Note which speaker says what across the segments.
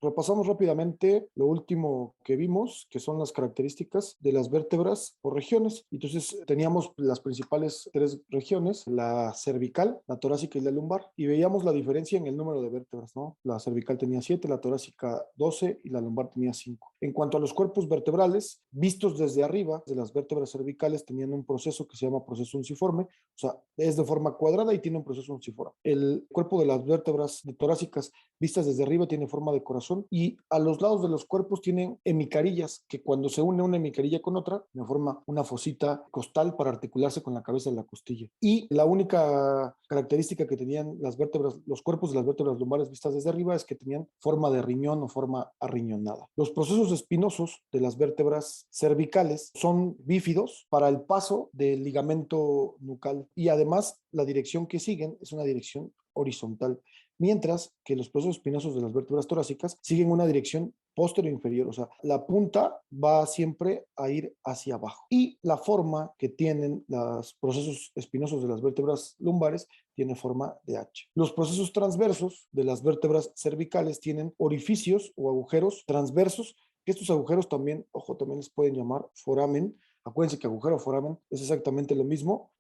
Speaker 1: Repasamos rápidamente lo último que vimos, que son las características de las vértebras por regiones. Entonces teníamos las principales tres regiones, la cervical, la torácica y la lumbar, y veíamos la diferencia en el número de vértebras, ¿no? La cervical tenía 7, la torácica 12 y la lumbar tenía 5. En cuanto a los cuerpos vertebrales, vistos desde arriba, de las vértebras cervicales tenían un proceso que se llama proceso unciforme, o sea, es de forma cuadrada y tiene un proceso unciforme. El cuerpo de las vértebras torácicas vistas desde arriba tiene forma de corazón y a los lados de los cuerpos tienen hemicarillas que cuando se une una hemicarilla con otra me forma una fosita costal para articularse con la cabeza de la costilla. Y la única característica que tenían las vértebras, los cuerpos de las vértebras lumbares vistas desde arriba es que tenían forma de riñón o forma arriñonada. Los procesos espinosos de las vértebras cervicales son bífidos para el paso del ligamento nucal y además la dirección que siguen es una dirección horizontal, mientras que los procesos espinosos de las vértebras torácicas siguen una dirección posterior-inferior, o sea, la punta va siempre a ir hacia abajo. Y la forma que tienen los procesos espinosos de las vértebras lumbares tiene forma de H. Los procesos transversos de las vértebras cervicales tienen orificios o agujeros transversos. Estos agujeros también, ojo, también les pueden llamar foramen. Acuérdense que agujero o foramen es exactamente lo mismo,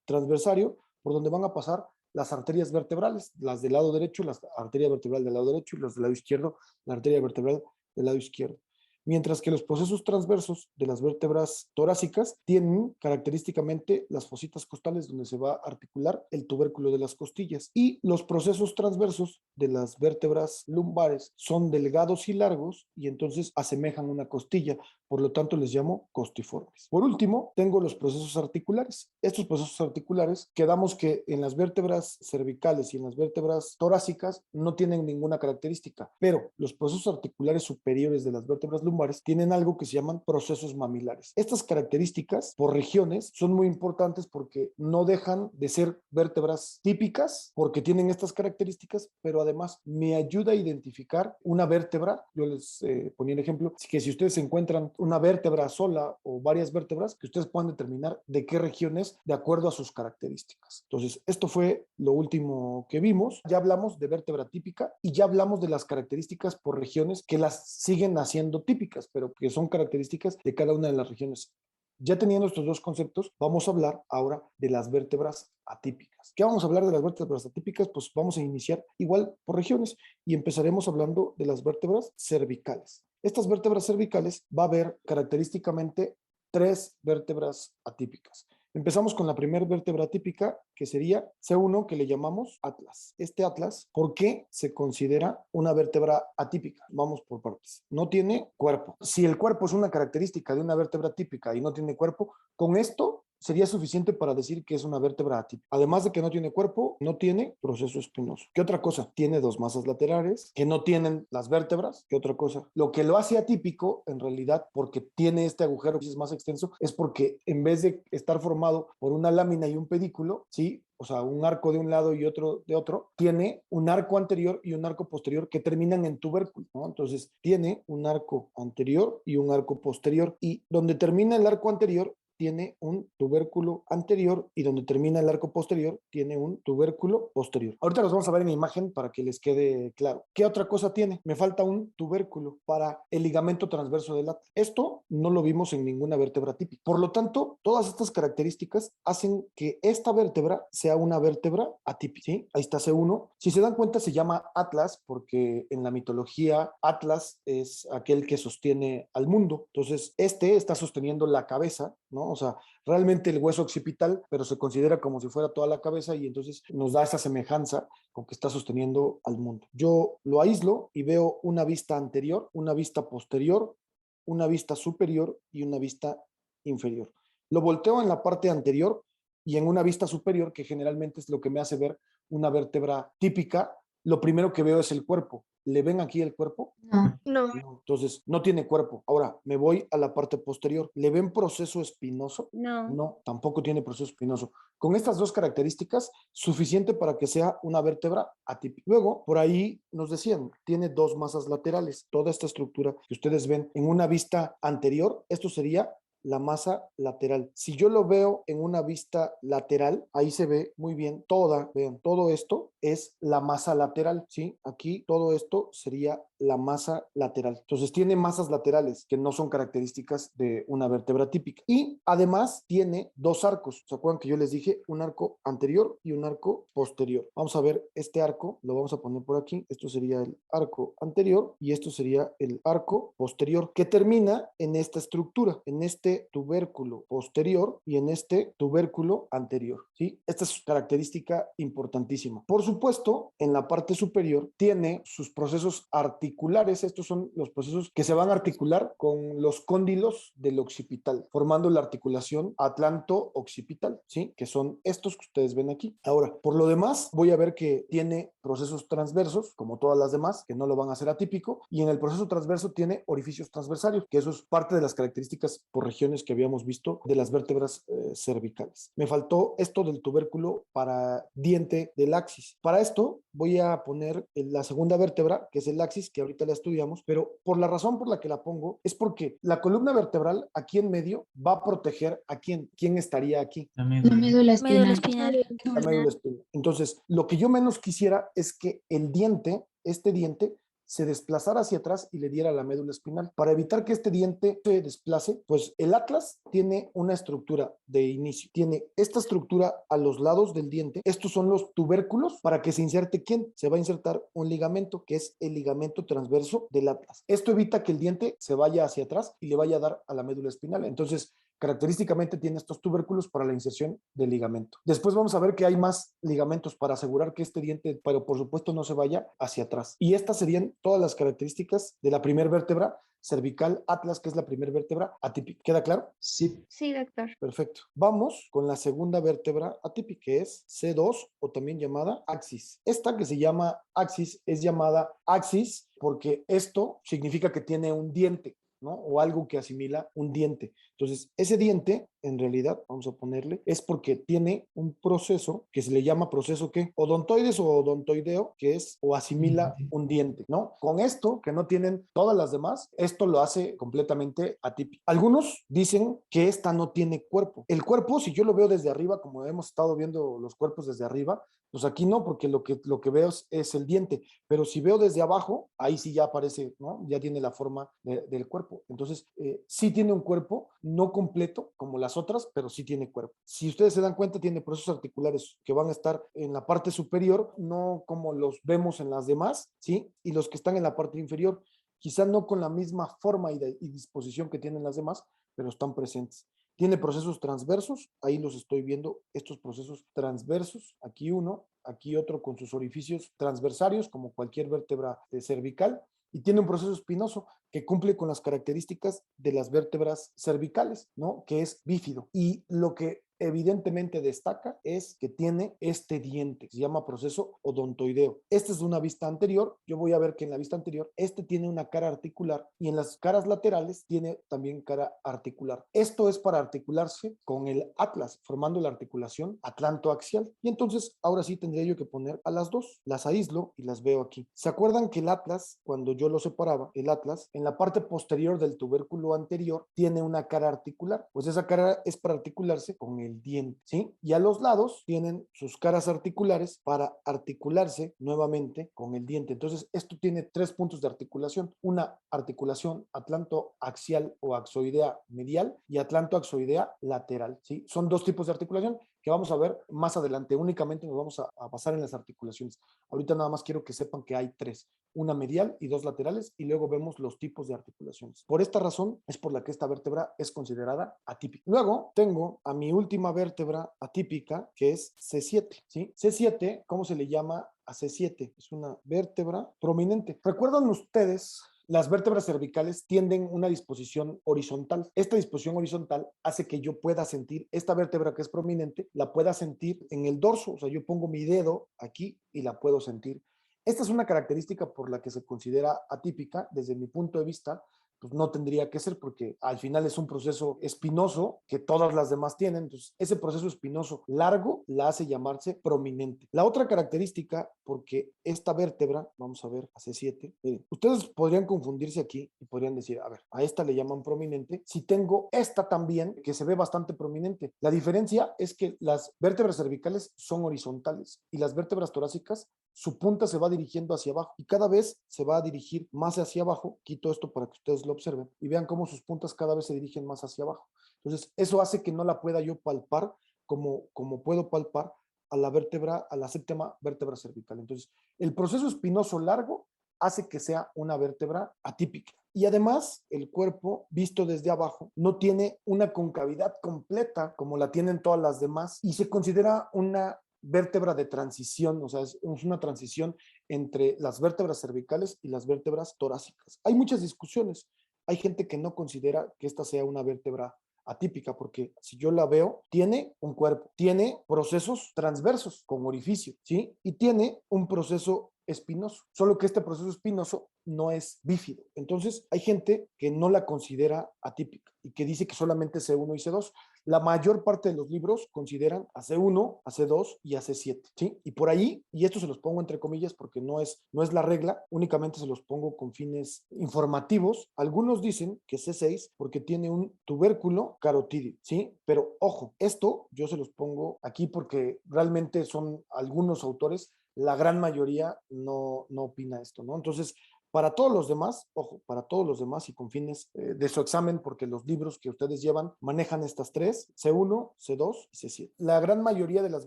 Speaker 1: transversario, por donde van a pasar las arterias vertebrales, las del lado derecho, la arteria vertebral del lado derecho y las del lado izquierdo, la arteria vertebral del lado izquierdo. Mientras que los procesos transversos de las vértebras torácicas tienen característicamente las fositas costales donde se va a articular el tubérculo de las costillas. Y los procesos transversos de las vértebras lumbares son delgados y largos y entonces asemejan una costilla. Por lo tanto, les llamo costiformes. Por último, tengo los procesos articulares. Estos procesos articulares, quedamos que en las vértebras cervicales y en las vértebras torácicas no tienen ninguna característica, pero los procesos articulares superiores de las vértebras lumbares tienen algo que se llaman procesos mamilares. Estas características por regiones son muy importantes porque no dejan de ser vértebras típicas porque tienen estas características, pero además me ayuda a identificar una vértebra. Yo les ponía el ejemplo, que si ustedes encuentran una vértebra sola o varias vértebras, que ustedes puedan determinar de qué región es de acuerdo a sus características. Entonces, esto fue lo último que vimos. Ya hablamos de vértebra típica y ya hablamos de las características por regiones que las siguen haciendo típicas, pero que son características de cada una de las regiones. Ya teniendo estos dos conceptos, vamos a hablar ahora de las vértebras atípicas. ¿Qué vamos a hablar de las vértebras atípicas? Pues vamos a iniciar igual por regiones y empezaremos hablando de las vértebras cervicales. Estas vértebras cervicales va a haber característicamente tres vértebras atípicas. Empezamos con la primera vértebra típica, que sería C1, que le llamamos atlas. Este atlas, ¿por qué se considera una vértebra atípica? Vamos por partes. No tiene cuerpo. Si el cuerpo es una característica de una vértebra típica y no tiene cuerpo, con esto sería suficiente para decir que es una vértebra atípica. Además de que no tiene cuerpo, no tiene proceso espinoso. ¿Qué otra cosa? Tiene dos masas laterales que no tienen las vértebras. ¿Qué otra cosa? Lo que lo hace atípico, en realidad, porque tiene este agujero que es más extenso, es porque en vez de estar formado por una lámina y un pedículo, ¿sí? O sea, un arco de un lado y otro de otro, tiene un arco anterior y un arco posterior que terminan en tubérculo, ¿no? Entonces, tiene un arco anterior y un arco posterior, y donde termina el arco anterior tiene un tubérculo anterior y donde termina el arco posterior tiene un tubérculo posterior. Ahorita los vamos a ver en imagen para que les quede claro. ¿Qué otra cosa tiene? Me falta un tubérculo para el ligamento transverso del atlas. Esto no lo vimos en ninguna vértebra típica. Por lo tanto, todas estas características hacen que esta vértebra sea una vértebra atípica, ¿sí? Ahí está C1. Si se dan cuenta, se llama Atlas porque en la mitología Atlas es aquel que sostiene al mundo. Entonces, este está sosteniendo la cabeza, ¿no? O sea, realmente el hueso occipital, pero se considera como si fuera toda la cabeza y entonces nos da esa semejanza con que está sosteniendo al mundo. Yo lo aíslo y veo una vista anterior, una vista posterior, una vista superior y una vista inferior. Lo volteo en la parte anterior y en una vista superior, que generalmente es lo que me hace ver una vértebra típica, lo primero que veo es el cuerpo. ¿Le ven aquí el cuerpo?
Speaker 2: No. No.
Speaker 1: No. Entonces, no tiene cuerpo. Ahora, me voy a la parte posterior. ¿Le ven proceso espinoso?
Speaker 2: No.
Speaker 1: No, tampoco tiene proceso espinoso. Con estas dos características, suficiente para que sea una vértebra atípica. Luego, por ahí nos decían, tiene dos masas laterales. Toda esta estructura que ustedes ven en una vista anterior, esto sería la masa lateral. Si yo lo veo en una vista lateral, ahí se ve muy bien toda, vean, todo esto es la masa lateral, ¿sí? Aquí todo esto sería la masa lateral. Entonces tiene masas laterales que no son características de una vértebra típica. Y además tiene dos arcos. ¿Se acuerdan que yo les dije un arco anterior y un arco posterior? Vamos a ver este arco, lo vamos a poner por aquí. Esto sería el arco anterior y esto sería el arco posterior, que termina en esta estructura, en este tubérculo posterior y en este tubérculo anterior, ¿sí? Esta es característica importantísima. Por supuesto, en la parte superior tiene sus procesos articulares. Estos son los procesos que se van a articular con los cóndilos del occipital, formando la articulación atlanto-occipital, ¿sí? Que son estos que ustedes ven aquí. Ahora, por lo demás, voy a ver que tiene procesos transversos, como todas las demás, que no lo van a hacer atípico, y en el proceso transverso tiene orificios transversarios, que eso es parte de las características por regiones que habíamos visto de las vértebras cervicales. Me faltó esto del tubérculo para diente del axis. Para esto voy a poner la segunda vértebra, que es el axis, que ahorita la estudiamos, pero por la razón por la que la pongo es porque la columna vertebral aquí en medio va a proteger a quién. ¿Quién estaría aquí?
Speaker 2: La médula
Speaker 3: Médula
Speaker 2: espinal.
Speaker 3: espinal.
Speaker 1: La médula espinal. Entonces, lo que yo menos quisiera es que el diente, este diente, se desplazara hacia atrás y le diera la médula espinal. Para evitar que este diente se desplace, pues el atlas tiene una estructura de inicio. Tiene esta estructura a los lados del diente. Estos son los tubérculos para que se inserte ¿quién? Se va a insertar un ligamento, que es el ligamento transverso del atlas. Esto evita que el diente se vaya hacia atrás y le vaya a dar a la médula espinal. Entonces, característicamente tiene estos tubérculos para la inserción del ligamento. Después vamos a ver que hay más ligamentos para asegurar que este diente, pero por supuesto no se vaya hacia atrás. Y estas serían todas las características de la primera vértebra cervical atlas, que es la primera vértebra atípica. ¿Queda claro?
Speaker 2: Sí.
Speaker 3: Sí, doctor.
Speaker 1: Perfecto. Vamos con la segunda vértebra atípica, que es C2 o también llamada axis. Esta que se llama axis es llamada axis porque esto significa que tiene un diente, ¿no? O algo que asimila un diente. Entonces, ese diente, en realidad, vamos a ponerle, es porque tiene un proceso que se le llama proceso, ¿qué? Odontoides o odontoideo, que es o asimila un diente, ¿no? Con esto, que no tienen todas las demás, esto lo hace completamente atípico. Algunos dicen que esta no tiene cuerpo. El cuerpo, si yo lo veo desde arriba, como hemos estado viendo los cuerpos desde arriba, pues aquí no, porque lo que veo es el diente, pero si veo desde abajo, ahí sí ya aparece, ¿no? Ya tiene la forma del cuerpo. Entonces, sí tiene un cuerpo, no completo como las otras, pero sí tiene cuerpo. Si ustedes se dan cuenta, tiene procesos articulares que van a estar en la parte superior, no como los vemos en las demás, ¿sí? Y los que están en la parte inferior, quizá no con la misma forma y disposición que tienen las demás, pero están presentes. Tiene procesos transversos, ahí los estoy viendo, estos procesos transversos, aquí uno, aquí otro con sus orificios transversarios, como cualquier vértebra cervical, y tiene un proceso espinoso que cumple con las características de las vértebras cervicales, ¿no? Que es bífido. Y lo que evidentemente destaca es que tiene este diente, se llama proceso odontoideo. Esta es una vista anterior, yo voy a ver que en la vista anterior este tiene una cara articular y en las caras laterales tiene también cara articular. Esto es para articularse con el atlas, formando la articulación atlantoaxial. Y entonces ahora sí tendría yo que poner a las dos, las aíslo y las veo aquí. ¿Se acuerdan que el atlas, cuando yo lo separaba, el atlas, en la parte posterior del tubérculo anterior tiene una cara articular? Pues esa cara es para articularse con el diente, ¿sí? Y a los lados tienen sus caras articulares para articularse nuevamente con el diente. Entonces, esto tiene tres puntos de articulación. Una articulación atlantoaxial o axoidea medial y atlantoaxoidea lateral, ¿sí? Son dos tipos de articulación que vamos a ver más adelante. Únicamente nos vamos a basar en las articulaciones. Ahorita nada más quiero que sepan que hay tres, una medial y dos laterales, y luego vemos los tipos de articulaciones. Por esta razón es por la que esta vértebra es considerada atípica. Luego tengo a mi última vértebra atípica, que es C7, ¿sí? C7, ¿cómo se le llama a C7? Es una vértebra prominente. ¿Recuerdan ustedes? Las vértebras cervicales tienden una disposición horizontal. Esta disposición horizontal hace que yo pueda sentir esta vértebra que es prominente, la pueda sentir en el dorso. O sea, yo pongo mi dedo aquí y la puedo sentir. Esta es una característica por la que se considera atípica desde mi punto de vista. Pues no tendría que ser porque al final es un proceso espinoso que todas las demás tienen. Entonces, ese proceso espinoso largo la hace llamarse prominente. La otra característica, porque esta vértebra, vamos a ver, a C7, ustedes podrían confundirse aquí y podrían decir, a ver, a esta le llaman prominente, si tengo esta también, que se ve bastante prominente. La diferencia es que las vértebras cervicales son horizontales y las vértebras torácicas su punta se va dirigiendo hacia abajo y cada vez se va a dirigir más hacia abajo. Quito esto para que ustedes lo observen y vean cómo sus puntas cada vez se dirigen más hacia abajo. Entonces, eso hace que no la pueda yo palpar como puedo palpar a la vértebra, a la séptima vértebra cervical. Entonces, el proceso espinoso largo hace que sea una vértebra atípica. Y además, el cuerpo, visto desde abajo, no tiene una concavidad completa como la tienen todas las demás y se considera una vértebra de transición, o sea, es una transición entre las vértebras cervicales y las vértebras torácicas. Hay muchas discusiones. Hay gente que no considera que esta sea una vértebra atípica, porque si yo la veo, tiene un cuerpo, tiene procesos transversos con orificio, ¿sí? Y tiene un proceso espinoso, solo que este proceso espinoso no es bífido. Entonces, hay gente que no la considera atípica y que dice que solamente C1 y C2. La mayor parte de los libros consideran a C1, a C2 y a C7, ¿sí? Y por ahí, y esto se los pongo entre comillas porque no es la regla, únicamente se los pongo con fines informativos. Algunos dicen que C6 porque tiene un tubérculo carotídeo, ¿sí? Pero ojo, esto yo se los pongo aquí porque realmente son algunos autores, la gran mayoría no opina esto, ¿no? Entonces, para todos los demás, ojo, para todos los demás y con fines de su examen, porque los libros que ustedes llevan manejan estas tres, C1, C2 y C7. La gran mayoría de las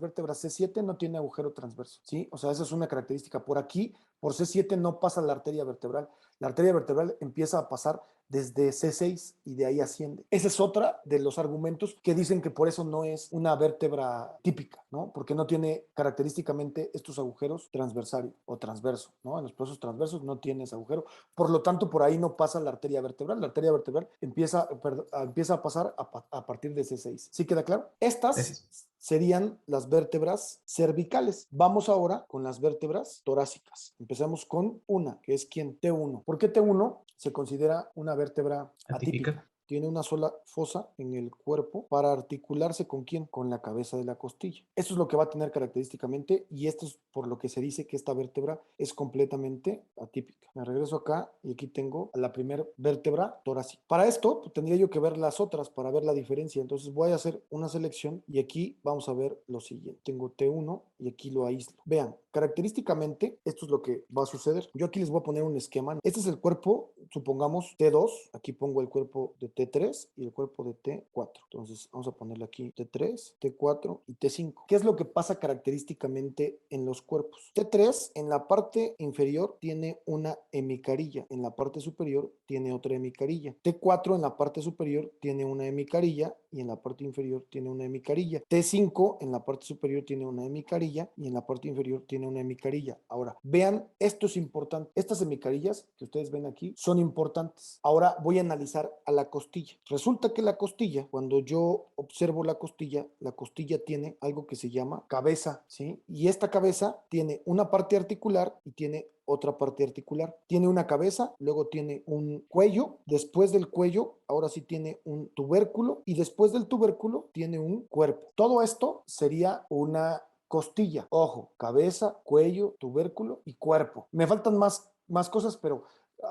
Speaker 1: vértebras C7 no tiene agujero transverso, ¿sí? O sea, esa es una característica. Por aquí, por C7 no pasa la arteria vertebral. La arteria vertebral empieza a pasar desde C6 y de ahí asciende. Esa es otra de los argumentos que dicen que por eso no es una vértebra típica, ¿no? Porque no tiene característicamente estos agujeros transversarios o transverso, ¿no? En los procesos transversos no tiene ese agujero, por lo tanto por ahí no pasa la arteria vertebral. La arteria vertebral empieza a pasar a partir de C6. ¿Sí queda claro? Estas serían las vértebras cervicales. Vamos ahora con las vértebras torácicas. Empezamos con una, que es quien T1. ¿Por qué T1 se considera una vértebra atípica? Tiene una sola fosa en el cuerpo para articularse con quién, con la cabeza de la costilla. Esto es lo que va a tener característicamente y esto es por lo que se dice que esta vértebra es completamente atípica. Me regreso acá y aquí tengo a la primera vértebra torácica. Para esto pues, tendría yo que ver las otras para ver la diferencia. Entonces voy a hacer una selección y aquí vamos a ver lo siguiente. Tengo T1 y aquí lo aíslo. Vean, característicamente esto es lo que va a suceder. Yo aquí les voy a poner un esquema. Este es el cuerpo, supongamos T2. Aquí pongo el cuerpo de T3 y el cuerpo de T4. Entonces vamos a ponerle aquí T3, T4 y T5. ¿Qué es lo que pasa característicamente en los cuerpos? T3 en la parte inferior tiene una hemicarilla, en la parte superior tiene otra hemicarilla. T4 en la parte superior tiene una hemicarilla y en la parte inferior tiene una hemicarilla. T5 en la parte superior tiene una hemicarilla y en la parte inferior tiene una hemicarilla. Ahora, vean, esto es importante. Estas hemicarillas que ustedes ven aquí son importantes. Ahora voy a analizar a la costilla. Resulta que la costilla, cuando yo observo la costilla tiene algo que se llama cabeza, ¿sí? Y esta cabeza tiene una parte articular y tiene otra parte articular. Tiene una cabeza, luego tiene un cuello, después del cuello, ahora sí tiene un tubérculo y después del tubérculo tiene un cuerpo. Todo esto sería una costilla. Ojo, cabeza, cuello, tubérculo y cuerpo. Me faltan más cosas, pero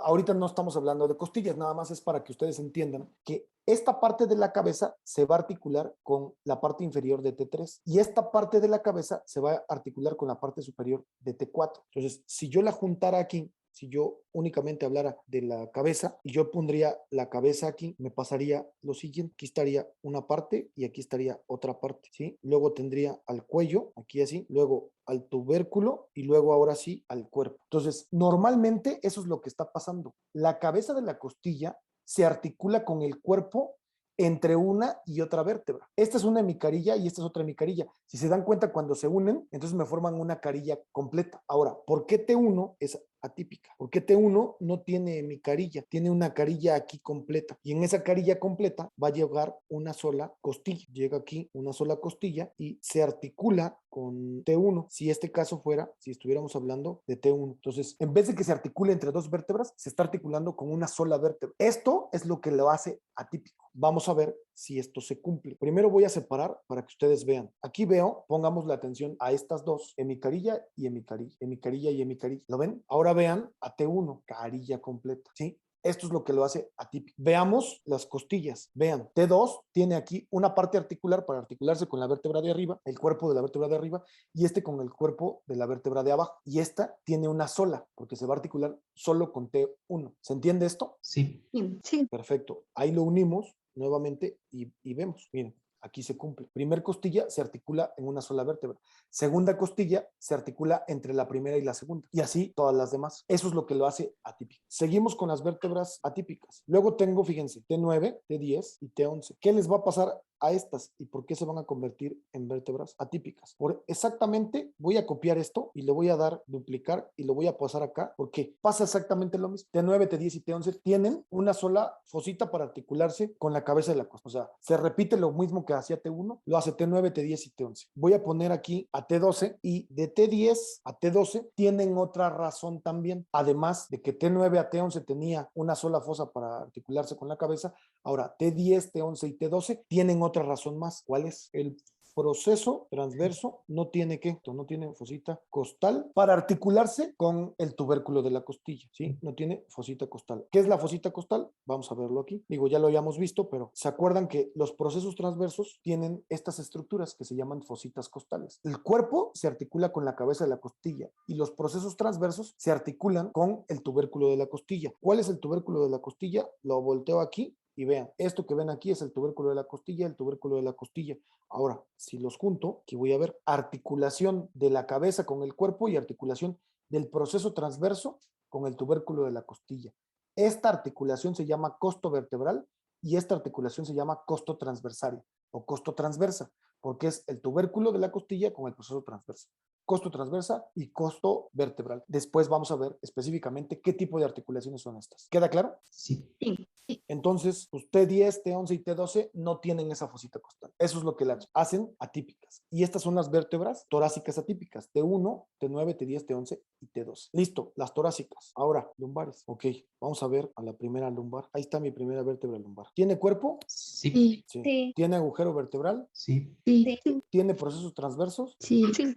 Speaker 1: ahorita no estamos hablando de costillas, nada más es para que ustedes entiendan que esta parte de la cabeza se va a articular con la parte inferior de T3 y esta parte de la cabeza se va a articular con la parte superior de T4. Entonces, si yo la juntara aquí, si yo únicamente hablara de la cabeza y yo pondría la cabeza aquí, me pasaría lo siguiente. Aquí estaría una parte y aquí estaría otra parte, ¿sí? Luego tendría al cuello, aquí así, luego al tubérculo y luego ahora sí al cuerpo. Entonces, normalmente eso es lo que está pasando. La cabeza de la costilla se articula con el cuerpo entre una y otra vértebra. Esta es una hemicarilla y esta es otra hemicarilla. Si se dan cuenta, cuando se unen, entonces me forman una carilla completa. Ahora, ¿por qué T1 es atípica? Porque T1 no tiene hemicarilla, tiene una carilla aquí completa. Y en esa carilla completa va a llegar una sola costilla. Llega aquí una sola costilla y se articula con T1. Si este caso fuera, si estuviéramos hablando de T1. Entonces, en vez de que se articule entre dos vértebras, se está articulando con una sola vértebra. Esto es lo que lo hace atípico. Vamos a ver si esto se cumple. Primero voy a separar para que ustedes vean. Aquí veo, pongamos la atención a estas dos, hemicarilla y hemicarilla, hemicarilla y hemicarilla. ¿Lo ven? Ahora vean a T1, carilla completa, ¿sí? Esto es lo que lo hace atípico. Veamos las costillas. Vean, T2 tiene aquí una parte articular para articularse con la vértebra de arriba, el cuerpo de la vértebra de arriba, y este con el cuerpo de la vértebra de abajo. Y esta tiene una sola, porque se va a articular solo con T1. ¿Se entiende esto?
Speaker 2: Sí.
Speaker 3: Sí.
Speaker 1: Perfecto. Ahí lo unimos nuevamente y vemos. Miren, aquí se cumple. Primer costilla se articula en una sola vértebra. Segunda costilla se articula entre la primera y la segunda. Y así todas las demás. Eso es lo que lo hace atípico. Seguimos con las vértebras atípicas. Luego tengo, fíjense, T9, T10 y T11. ¿Qué les va a pasar a estas y por qué se van a convertir en vértebras atípicas? Por exactamente voy a copiar esto y le voy a dar duplicar y lo voy a pasar acá porque pasa exactamente lo mismo. T9, T10 y T11 tienen una sola fosita para articularse con la cabeza de la costa. O sea, se repite lo mismo que hacía T1, lo hace T9, T10 y T11. Voy a poner aquí a T12 y de T10 a T12 tienen otra razón también. Además de que T9 a T11 tenía una sola fosa para articularse con la cabeza, ahora T10, T11 y T12 tienen otra razón más. ¿Cuál es? El proceso transverso no tiene no tiene fosita costal para articularse con el tubérculo de la costilla, ¿sí? No tiene fosita costal. ¿Qué es la fosita costal? Vamos a verlo aquí. Digo, ya lo habíamos visto, pero ¿se acuerdan que los procesos transversos tienen estas estructuras que se llaman fositas costales? El cuerpo se articula con la cabeza de la costilla y los procesos transversos se articulan con el tubérculo de la costilla. ¿Cuál es el tubérculo de la costilla? Lo volteo aquí y vean, esto que ven aquí es el tubérculo de la costilla, el tubérculo de la costilla. Ahora, si los junto, aquí voy a ver articulación de la cabeza con el cuerpo y articulación del proceso transverso con el tubérculo de la costilla. Esta articulación se llama costo vertebral y esta articulación se llama costo transversario o costo transversa, porque es el tubérculo de la costilla con el proceso transverso. Costo transversa y costo vertebral. Después vamos a ver específicamente qué tipo de articulaciones son estas. ¿Queda claro?
Speaker 2: Sí.
Speaker 3: Sí.
Speaker 1: Entonces, T10, T11 y T12 no tienen esa fosita costal. Eso es lo que las hacen atípicas. Y estas son las vértebras torácicas atípicas. T1, T9, T10, T11 y T12. Listo, las torácicas. Ahora, lumbares. Ok, vamos a ver a la primera lumbar. Ahí está mi primera vértebra lumbar. ¿Tiene cuerpo?
Speaker 2: Sí.
Speaker 3: Sí.
Speaker 1: Sí.
Speaker 3: Sí.
Speaker 1: ¿Tiene agujero vertebral?
Speaker 2: Sí.
Speaker 3: Sí.
Speaker 1: ¿Tiene procesos transversos?
Speaker 3: Sí.
Speaker 2: Sí.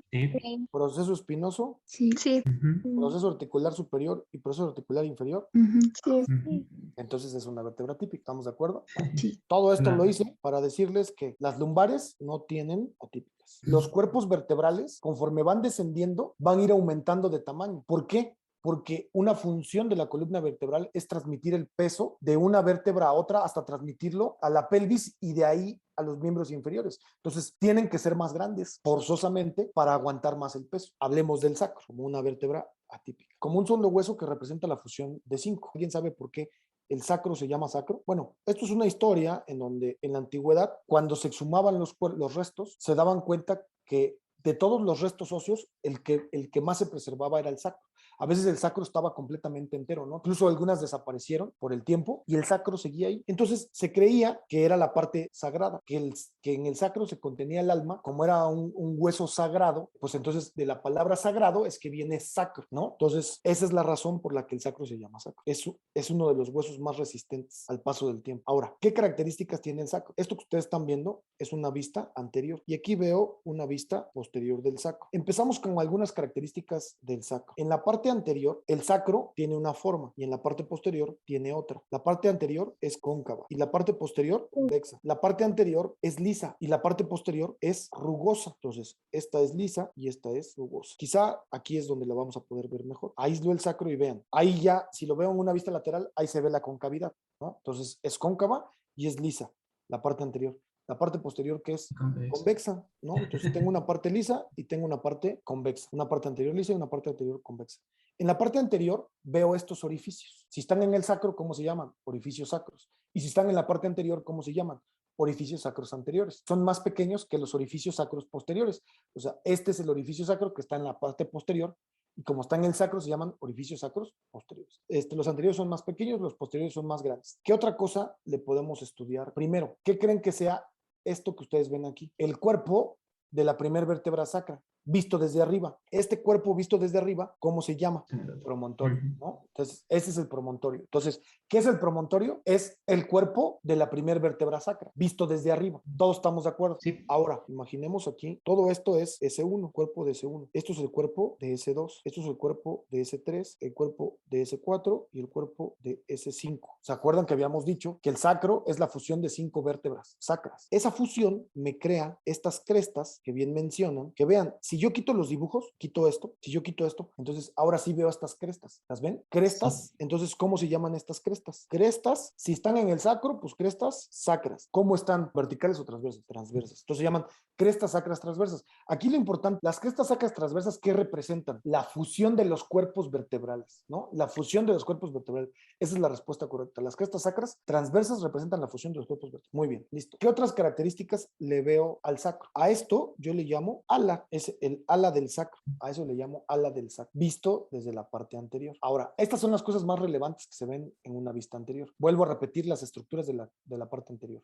Speaker 1: ¿Proceso espinoso?
Speaker 3: Sí. Sí.
Speaker 2: Ujú.
Speaker 1: ¿Proceso articular superior y proceso articular inferior?
Speaker 3: Sí.
Speaker 2: Ujú.
Speaker 1: Entonces es una vértebra típica, ¿estamos de acuerdo?
Speaker 3: Sí.
Speaker 1: Todo esto lo
Speaker 2: Claro.
Speaker 1: hice para decirles que las lumbares no tienen atípicas. Los cuerpos vertebrales, conforme van descendiendo, van a ir aumentando de tamaño. ¿Por qué? Porque una función de la columna vertebral es transmitir el peso de una vértebra a otra hasta transmitirlo a la pelvis y de ahí a los miembros inferiores. Entonces, tienen que ser más grandes, forzosamente, para aguantar más el peso. Hablemos del sacro, como una vértebra atípica. Como un solo hueso que representa la fusión de 5. ¿Alguien sabe por qué el sacro se llama sacro? Bueno, esto es una historia en donde en la antigüedad, cuando se exhumaban los restos, se daban cuenta que de todos los restos óseos, el que más se preservaba era el sacro. A veces el sacro estaba completamente entero, ¿no? Incluso algunas desaparecieron por el tiempo y el sacro seguía ahí. Entonces se creía que era la parte sagrada, que en el sacro se contenía el alma, como era un hueso sagrado, pues entonces de la palabra sagrado es que viene sacro, ¿no? Entonces esa es la razón por la que el sacro se llama sacro. Es uno de los huesos más resistentes al paso del tiempo. Ahora, ¿qué características tiene el sacro? Esto que ustedes están viendo es una vista anterior y aquí veo una vista posterior del sacro. Empezamos con algunas características del sacro. En la parte anterior, el sacro tiene una forma y en la parte posterior tiene otra. La parte anterior es cóncava y la parte posterior convexa. La parte anterior es lisa y la parte posterior es rugosa. Entonces, esta es lisa y esta es rugosa. Quizá aquí es donde la vamos a poder ver mejor. Aíslo el sacro y vean. Ahí ya, si lo veo en una vista lateral, ahí se ve la concavidad, ¿no? Entonces, es cóncava y es lisa la parte anterior. La parte posterior que es convexa, ¿no? Entonces tengo una parte lisa y tengo una parte convexa, una parte anterior lisa y una parte anterior convexa. En la parte anterior veo estos orificios. Si están en el sacro, ¿cómo se llaman? Orificios sacros. Y si están en la parte anterior, ¿cómo se llaman? Orificios sacros anteriores. Son más pequeños que los orificios sacros posteriores. O sea, este es el orificio sacro que está en la parte posterior y como está en el sacro se llaman orificios sacros posteriores. Los anteriores son más pequeños, los posteriores son más grandes. ¿Qué otra cosa le podemos estudiar? Primero, ¿qué creen que sea esto que ustedes ven aquí? El cuerpo de la primera vértebra sacra. visto desde arriba. Este cuerpo visto desde arriba, ¿cómo se llama?
Speaker 2: General.
Speaker 1: Promontorio, ¿no? Entonces, ese es el promontorio. Entonces, ¿qué es el promontorio? Es el cuerpo de la primer vértebra sacra, visto desde arriba. Todos estamos de acuerdo.
Speaker 2: Sí.
Speaker 1: Ahora, imaginemos aquí, todo esto es S1, cuerpo de S1. Esto es el cuerpo de S2. Esto es el cuerpo de S3, el cuerpo de S4 y el cuerpo de S5. ¿Se acuerdan que habíamos dicho que el sacro es la fusión de 5 vértebras sacras? Esa fusión me crea estas crestas que bien mencionan, que vean, si yo quito los dibujos, quito esto, si yo quito esto, entonces ahora sí veo estas crestas. ¿Las ven? Crestas,
Speaker 2: Sí.
Speaker 1: entonces, ¿cómo se llaman estas crestas? Crestas, si están en el sacro, pues crestas sacras. ¿Cómo están? ¿Verticales o transversas? Transversas. Entonces se llaman crestas sacras transversas. Aquí lo importante, las crestas sacras transversas, ¿qué representan? La fusión de los cuerpos vertebrales, ¿no? La fusión de los cuerpos vertebrales. Esa es la respuesta correcta. Las crestas sacras transversas representan la fusión de los cuerpos vertebrales. Muy bien, listo. ¿Qué otras características le veo al sacro? A esto yo le llamo ala, es el ala del sacro. A eso le llamo ala del sacro, visto desde la parte anterior. Ahora, estas son las cosas más relevantes que se ven en una vista anterior. Vuelvo a repetir las estructuras de la parte anterior.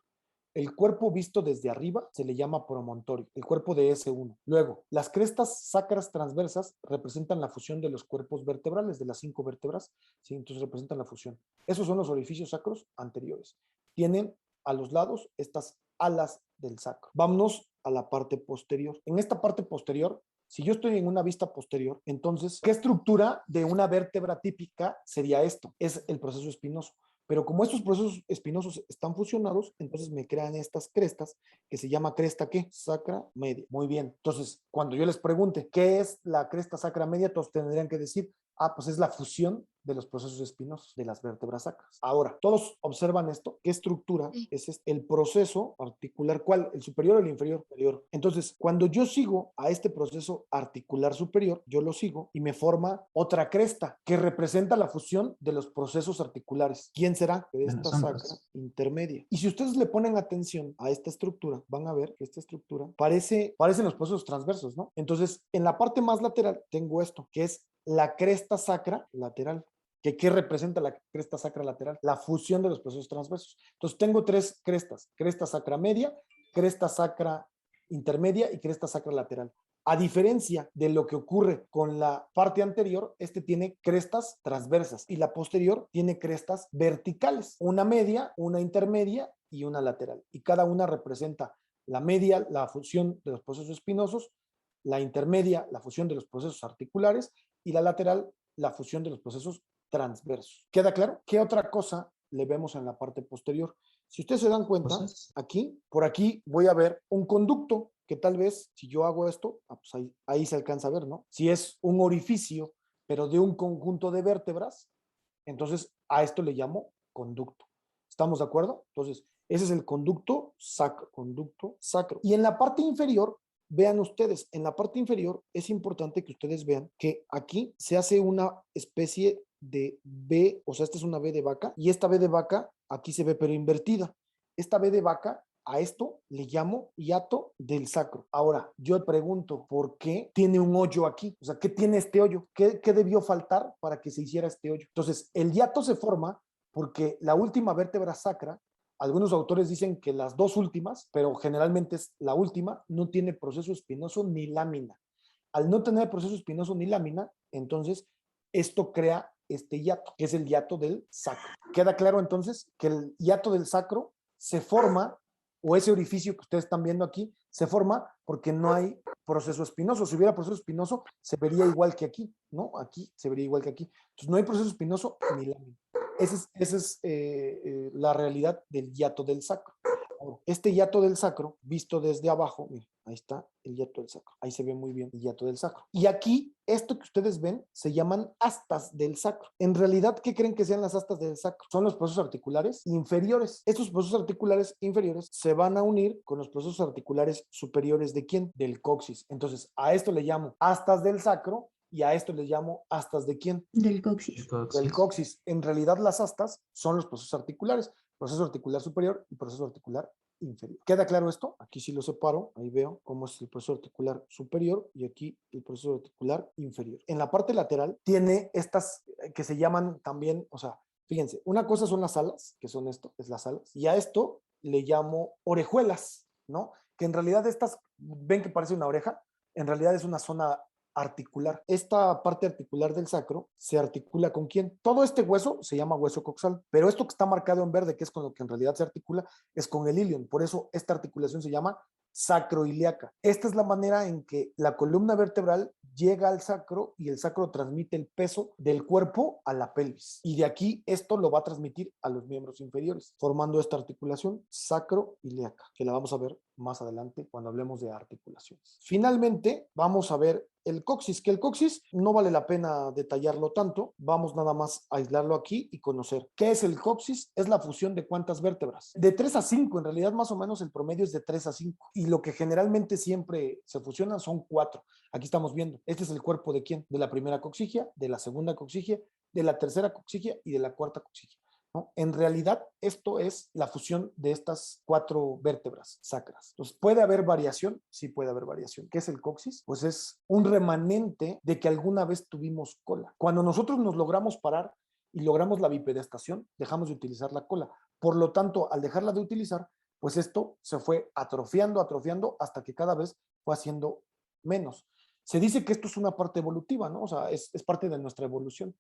Speaker 1: El cuerpo visto desde arriba se le llama promontorio, el cuerpo de S1. Luego, las crestas sacras transversas representan la fusión de los cuerpos vertebrales, de las 5 vértebras, ¿sí? Entonces representan la fusión. Esos son los orificios sacros anteriores. Tienen a los lados estas alas del sacro. Vámonos a la parte posterior. En esta parte posterior, si yo estoy en una vista posterior, entonces, ¿qué estructura de una vértebra típica sería esto? Es el proceso espinoso. Pero como estos procesos espinosos están fusionados, entonces me crean estas crestas que se llama cresta ¿qué? Sacra media. Muy bien. Entonces, cuando yo les pregunte qué es la cresta sacra media, todos tendrían que decir, pues es la fusión de los procesos espinosos de las vértebras sacras. Ahora, todos observan esto. ¿Qué estructura es este? El proceso articular? ¿Cuál? ¿El superior o el inferior? Superior. Entonces, cuando yo sigo a este proceso articular superior, yo lo sigo y me forma otra cresta que representa la fusión de los procesos articulares. ¿Quién será? Cresta sacra intermedia. Y si ustedes le ponen atención a esta estructura, van a ver que esta estructura parecen los procesos transversos, ¿no? Entonces, en la parte más lateral tengo esto, que es la cresta sacra lateral. ¿Qué representa la cresta sacra lateral? La fusión de los procesos transversos. Entonces tengo 3 crestas: cresta sacra media, cresta sacra intermedia y cresta sacra lateral. A diferencia de lo que ocurre con la parte anterior, este tiene crestas transversas y la posterior tiene crestas verticales, una media, una intermedia y una lateral. Y cada una representa la media, la fusión de los procesos espinosos; la intermedia, la fusión de los procesos articulares; y la lateral, la fusión de los procesos transversos. ¿Queda claro? ¿Qué otra cosa le vemos en la parte posterior? Si ustedes se dan cuenta, aquí, por aquí voy a ver un conducto que tal vez, si yo hago esto, pues ahí se alcanza a ver, ¿no? Si es un orificio, pero de un conjunto de vértebras, entonces a esto le llamo conducto. ¿Estamos de acuerdo? Entonces, ese es el conducto sacro, conducto sacro. Y en la parte inferior, vean ustedes, en la parte inferior es importante que ustedes vean que aquí se hace una especie de B, o sea, esta es una B de vaca, y esta B de vaca aquí se ve pero invertida. Esta B de vaca, a esto le llamo hiato del sacro. Ahora, yo pregunto, ¿por qué tiene un hoyo aquí? O sea, ¿qué tiene este hoyo? ¿Qué debió faltar para que se hiciera este hoyo? Entonces, el hiato se forma porque la última vértebra sacra, algunos autores dicen que las 2 últimas, pero generalmente es la última, no tiene proceso espinoso ni lámina. Al no tener proceso espinoso ni lámina, entonces esto crea este hiato, que es el hiato del sacro. ¿Queda claro entonces que el hiato del sacro se forma, o ese orificio que ustedes están viendo aquí, se forma porque no hay proceso espinoso? Si hubiera proceso espinoso, se vería igual que aquí, ¿no? Aquí se vería igual que aquí. Entonces no hay proceso espinoso ni lámina. Esa es la realidad del hiato del sacro. Este hiato del sacro, visto desde abajo, mira, ahí está el hiato del sacro. Ahí se ve muy bien el hiato del sacro. Y aquí, esto que ustedes ven, se llaman astas del sacro. En realidad, ¿qué creen que sean las astas del sacro? Son los procesos articulares inferiores. Estos procesos articulares inferiores se van a unir con los procesos articulares superiores ¿de quién? Del coxis. Entonces, a esto le llamo astas del sacro. Y a esto les llamo astas ¿de quién?
Speaker 3: Del coxis.
Speaker 1: Del coxis. En realidad las astas son los procesos articulares, proceso articular superior y proceso articular inferior. ¿Queda claro esto? Aquí sí lo separo, ahí veo cómo es el proceso articular superior y aquí el proceso articular inferior. En la parte lateral tiene estas que se llaman también, o sea, fíjense, una cosa son las alas, que son esto, es las alas, y a esto le llamo orejuelas, ¿no? Que en realidad estas, ven que parece una oreja, en realidad es una zona articular. Esta parte articular del sacro se articula ¿con quién? Todo este hueso se llama hueso coxal, pero esto que está marcado en verde, que es con lo que en realidad se articula, es con el ilion. Por eso esta articulación se llama sacroiliaca. Esta es la manera en que la columna vertebral llega al sacro y el sacro transmite el peso del cuerpo a la pelvis. Y de aquí esto lo va a transmitir a los miembros inferiores, formando esta articulación sacroiliaca, que la vamos a ver más adelante cuando hablemos de articulaciones. Finalmente, vamos a ver el coxis, que el coxis no vale la pena detallarlo tanto, vamos nada más a aislarlo aquí y conocer. ¿Qué es el coxis? Es la fusión de cuántas vértebras. De 3 a 5, en realidad más o menos el promedio es de 3 a 5. Y lo que generalmente siempre se fusionan son 4. Aquí estamos viendo, este es el cuerpo de quién? De la primera coxigia, de la segunda coxigia, de la tercera coxigia y de la cuarta coxigia, ¿no? En realidad, esto es la fusión de estas 4 vértebras sacras. Entonces, ¿puede haber variación? Sí puede haber variación. ¿Qué es el coxis? Pues es un remanente de que alguna vez tuvimos cola. Cuando nosotros nos logramos parar y logramos la bipedestación, dejamos de utilizar la cola. Por lo tanto, al dejarla de utilizar, pues esto se fue atrofiando, atrofiando, hasta que cada vez fue haciendo menos. Se dice que esto es una parte evolutiva, ¿no? O sea, es parte de nuestra evolución.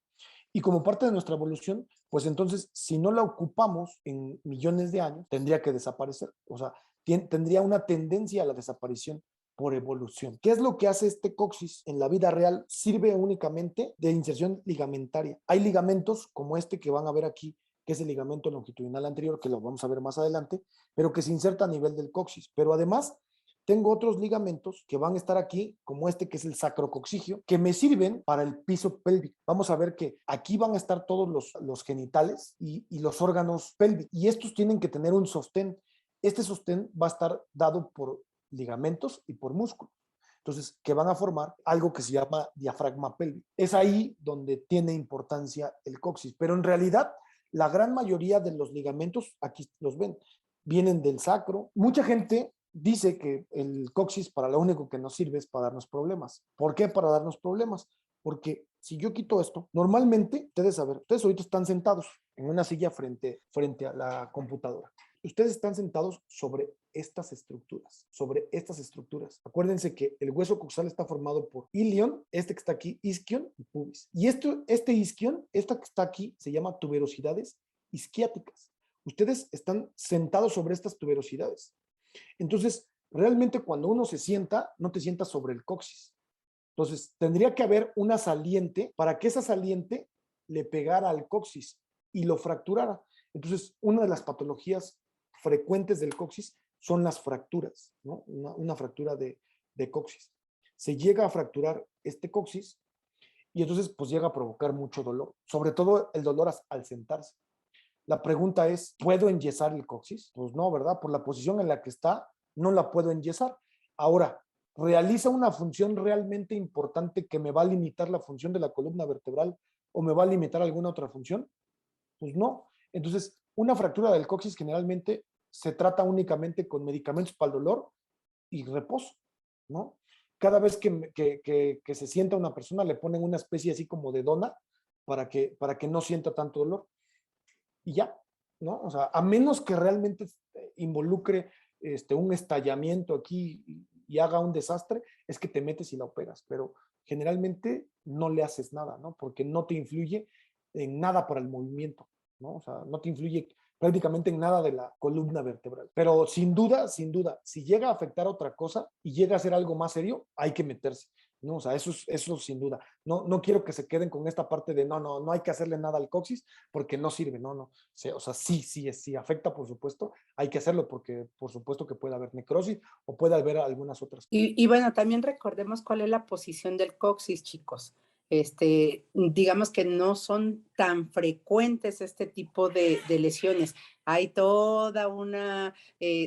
Speaker 1: Y como parte de nuestra evolución, pues entonces, si no la ocupamos en millones de años, tendría que desaparecer. O sea, tendría una tendencia a la desaparición por evolución. ¿Qué es lo que hace este coxis en la vida real? Sirve únicamente de inserción ligamentaria. Hay ligamentos como este que van a ver aquí, que es el ligamento longitudinal anterior, que lo vamos a ver más adelante, pero que se inserta a nivel del coxis. Pero además tengo otros ligamentos que van a estar aquí, como este que es el sacrocoxigio, que me sirven para el piso pélvico. Vamos a ver que aquí van a estar todos los genitales y los órganos pélvicos. Y estos tienen que tener un sostén. Este sostén va a estar dado por ligamentos y por músculos. Entonces, que van a formar algo que se llama diafragma pélvico. Es ahí donde tiene importancia el coxis. Pero en realidad, la gran mayoría de los ligamentos, aquí los ven, vienen del sacro. Mucha gente dice que el coxis para lo único que nos sirve es para darnos problemas. ¿Por qué para darnos problemas? Porque si yo quito esto, normalmente, ustedes ahorita están sentados en una silla frente a la computadora. Ustedes están sentados sobre estas estructuras. Acuérdense que el hueso coxal está formado por ilion, este que está aquí, isquion y pubis. Y este isquion, esta que está aquí, se llama tuberosidades isquiáticas. Ustedes están sentados sobre estas tuberosidades. Entonces, realmente cuando uno se sienta, no te sientas sobre el coxis. Entonces, tendría que haber una saliente para que esa saliente le pegara al coxis y lo fracturara. Entonces, una de las patologías frecuentes del coxis son las fracturas, ¿no? Una fractura de coxis. Se llega a fracturar este coxis y entonces pues llega a provocar mucho dolor, sobre todo el dolor al sentarse. La pregunta es, ¿puedo enyesar el coxis? Pues no, ¿verdad? Por la posición en la que está, no la puedo enyesar. Ahora, ¿realiza una función realmente importante que me va a limitar la función de la columna vertebral o me va a limitar alguna otra función? Pues no. Entonces, una fractura del coxis generalmente se trata únicamente con medicamentos para el dolor y reposo, ¿no? Cada vez que se sienta una persona le ponen una especie así como de dona para que no sienta tanto dolor y ya, ¿no? O sea, a menos que realmente involucre un estallamiento aquí y haga un desastre, es que te metes y la operas, pero generalmente no le haces nada, ¿no? Porque no te influye en nada para el movimiento, ¿no? O sea, no te influye prácticamente en nada de la columna vertebral. Pero sin duda, si llega a afectar otra cosa y llega a ser algo más serio, hay que meterse, ¿no? O sea, eso sin duda. No quiero que se queden con esta parte de no hay que hacerle nada al coxis porque no sirve, no. O sea, sí afecta, por supuesto, hay que hacerlo porque por supuesto que puede haber necrosis o puede haber algunas otras.
Speaker 2: Y bueno, también recordemos cuál es la posición del coxis, chicos. Digamos que no son tan frecuentes este tipo de lesiones. Hay toda una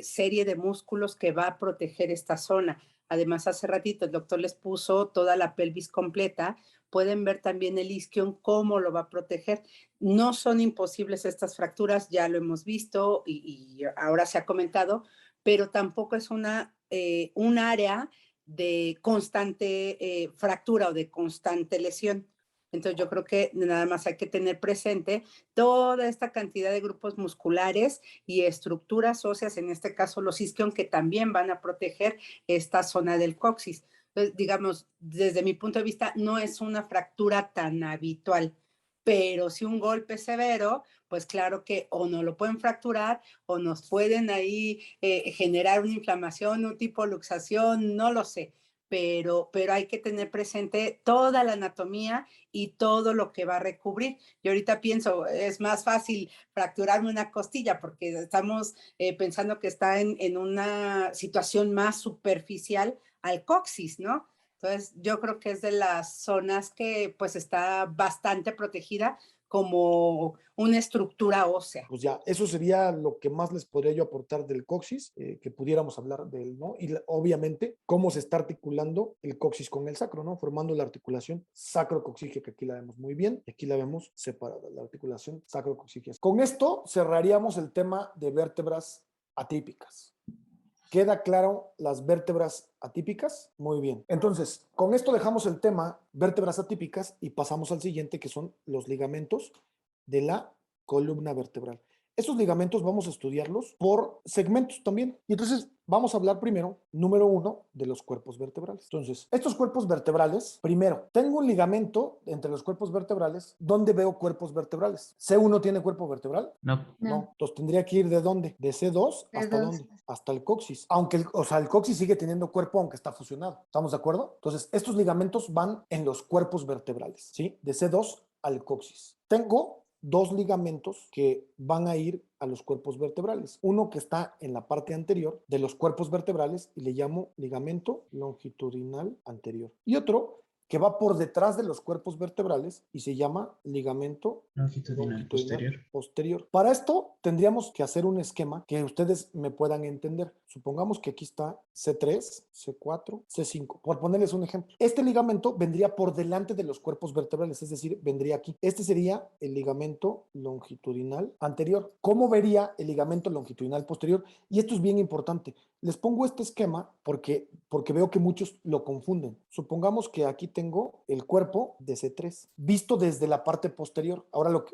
Speaker 2: serie de músculos que va a proteger esta zona. Además, hace ratito el doctor les puso toda la pelvis completa. Pueden ver también el isquion, cómo lo va a proteger. No son imposibles estas fracturas, ya lo hemos visto y ahora se ha comentado, pero tampoco es un área de constante fractura o de constante lesión. Entonces yo creo que nada más hay que tener presente toda esta cantidad de grupos musculares y estructuras óseas, en este caso los isquion, que también van a proteger esta zona del coxis. Entonces, digamos, desde mi punto de vista, no es una fractura tan habitual, pero si un golpe severo, pues claro que o no lo pueden fracturar o nos pueden ahí generar una inflamación, un tipo de luxación, no lo sé, pero hay que tener presente toda la anatomía y todo lo que va a recubrir. Yo ahorita pienso, es más fácil fracturarme una costilla porque estamos pensando que está en una situación más superficial al coxis, ¿no? Entonces, yo creo que es de las zonas que pues está bastante protegida como una estructura ósea.
Speaker 1: Pues ya, eso sería lo que más les podría yo aportar del coxis, que pudiéramos hablar de él, ¿no? Y obviamente, cómo se está articulando el coxis con el sacro, ¿no? Formando la articulación sacrocoxígea, que aquí la vemos muy bien, y aquí la vemos separada, la articulación sacrocoxígea. Con esto cerraríamos el tema de vértebras atípicas. ¿Queda claro las vértebras atípicas? Muy bien. Entonces, con esto dejamos el tema vértebras atípicas y pasamos al siguiente, que son los ligamentos de la columna vertebral. Estos ligamentos vamos a estudiarlos por segmentos también. Y entonces vamos a hablar primero, número uno, de los cuerpos vertebrales. Entonces, estos cuerpos vertebrales, primero, tengo un ligamento entre los cuerpos vertebrales. ¿Dónde veo cuerpos vertebrales? ¿C1 tiene cuerpo vertebral?
Speaker 3: No.
Speaker 1: No. Entonces tendría que ir ¿de dónde? ¿De C2 hasta
Speaker 4: C2.
Speaker 1: dónde? Hasta el coxis. Aunque, o sea, el coxis sigue teniendo cuerpo aunque está fusionado. ¿Estamos de acuerdo? Entonces, estos ligamentos van en los cuerpos vertebrales, ¿sí? De C2 al coxis. Tengo dos ligamentos que van a ir a los cuerpos vertebrales. Uno que está en la parte anterior de los cuerpos vertebrales y le llamo ligamento longitudinal anterior. Y otro que va por detrás de los cuerpos vertebrales y se llama ligamento
Speaker 3: Longitudinal
Speaker 1: posterior. Para esto tendríamos que hacer un esquema que ustedes me puedan entender. Supongamos que aquí está C3, C4, C5, por ponerles un ejemplo. Este ligamento vendría por delante de los cuerpos vertebrales, es decir, vendría aquí. Este sería el ligamento longitudinal anterior. ¿Cómo vería el ligamento longitudinal posterior? Y esto es bien importante. Les pongo este esquema porque veo que muchos lo confunden. Supongamos que aquí tengo el cuerpo de C3, visto desde la parte posterior. Ahora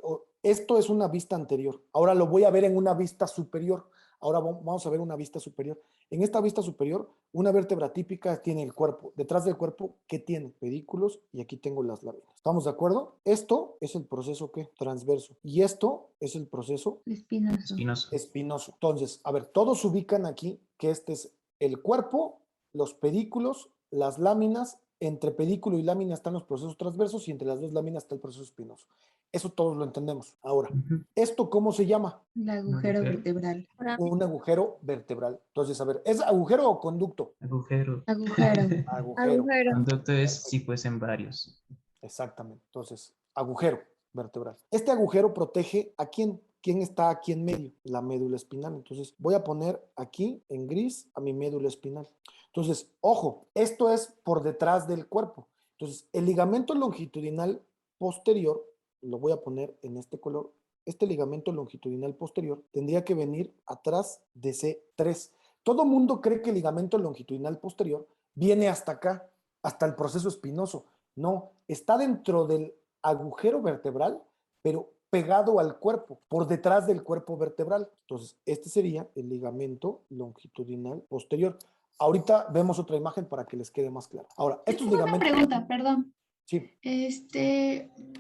Speaker 1: esto es una vista anterior. Ahora lo voy a ver en una vista superior. Ahora vamos a ver una vista superior. En esta vista superior, una vértebra típica tiene el cuerpo. Detrás del cuerpo, ¿qué tiene? Pedículos y aquí tengo las láminas. ¿Estamos de acuerdo? Esto es el proceso ¿qué? Transverso. Y esto es el proceso espinoso. Entonces, a ver, todos ubican aquí que este es el cuerpo, los pedículos, las láminas. Entre pedículo y lámina están los procesos transversos y entre las dos láminas está el proceso espinoso. Eso todos lo entendemos. Ahora, ¿esto cómo se llama?
Speaker 4: El agujero vertebral.
Speaker 1: Un agujero vertebral. Entonces, a ver, ¿es agujero o conducto?
Speaker 3: Agujero.
Speaker 1: Agujero.
Speaker 3: Conducto es si fuesen varios.
Speaker 1: Exactamente. Entonces, agujero vertebral. Este agujero protege a quién. ¿Quién está aquí en medio? La médula espinal. Entonces, voy a poner aquí en gris a mi médula espinal. Entonces, ojo, esto es por detrás del cuerpo. Entonces, el ligamento longitudinal posterior, lo voy a poner en este color. Este ligamento longitudinal posterior tendría que venir atrás de C3. Todo mundo cree que el ligamento longitudinal posterior viene hasta acá, hasta el proceso espinoso. No, está dentro del agujero vertebral, pero pegado al cuerpo, por detrás del cuerpo vertebral. Entonces, este sería el ligamento longitudinal posterior. Ahorita vemos otra imagen para que les quede más claro. Ahora, estos ligamentos...
Speaker 4: Una pregunta, perdón.
Speaker 1: Sí.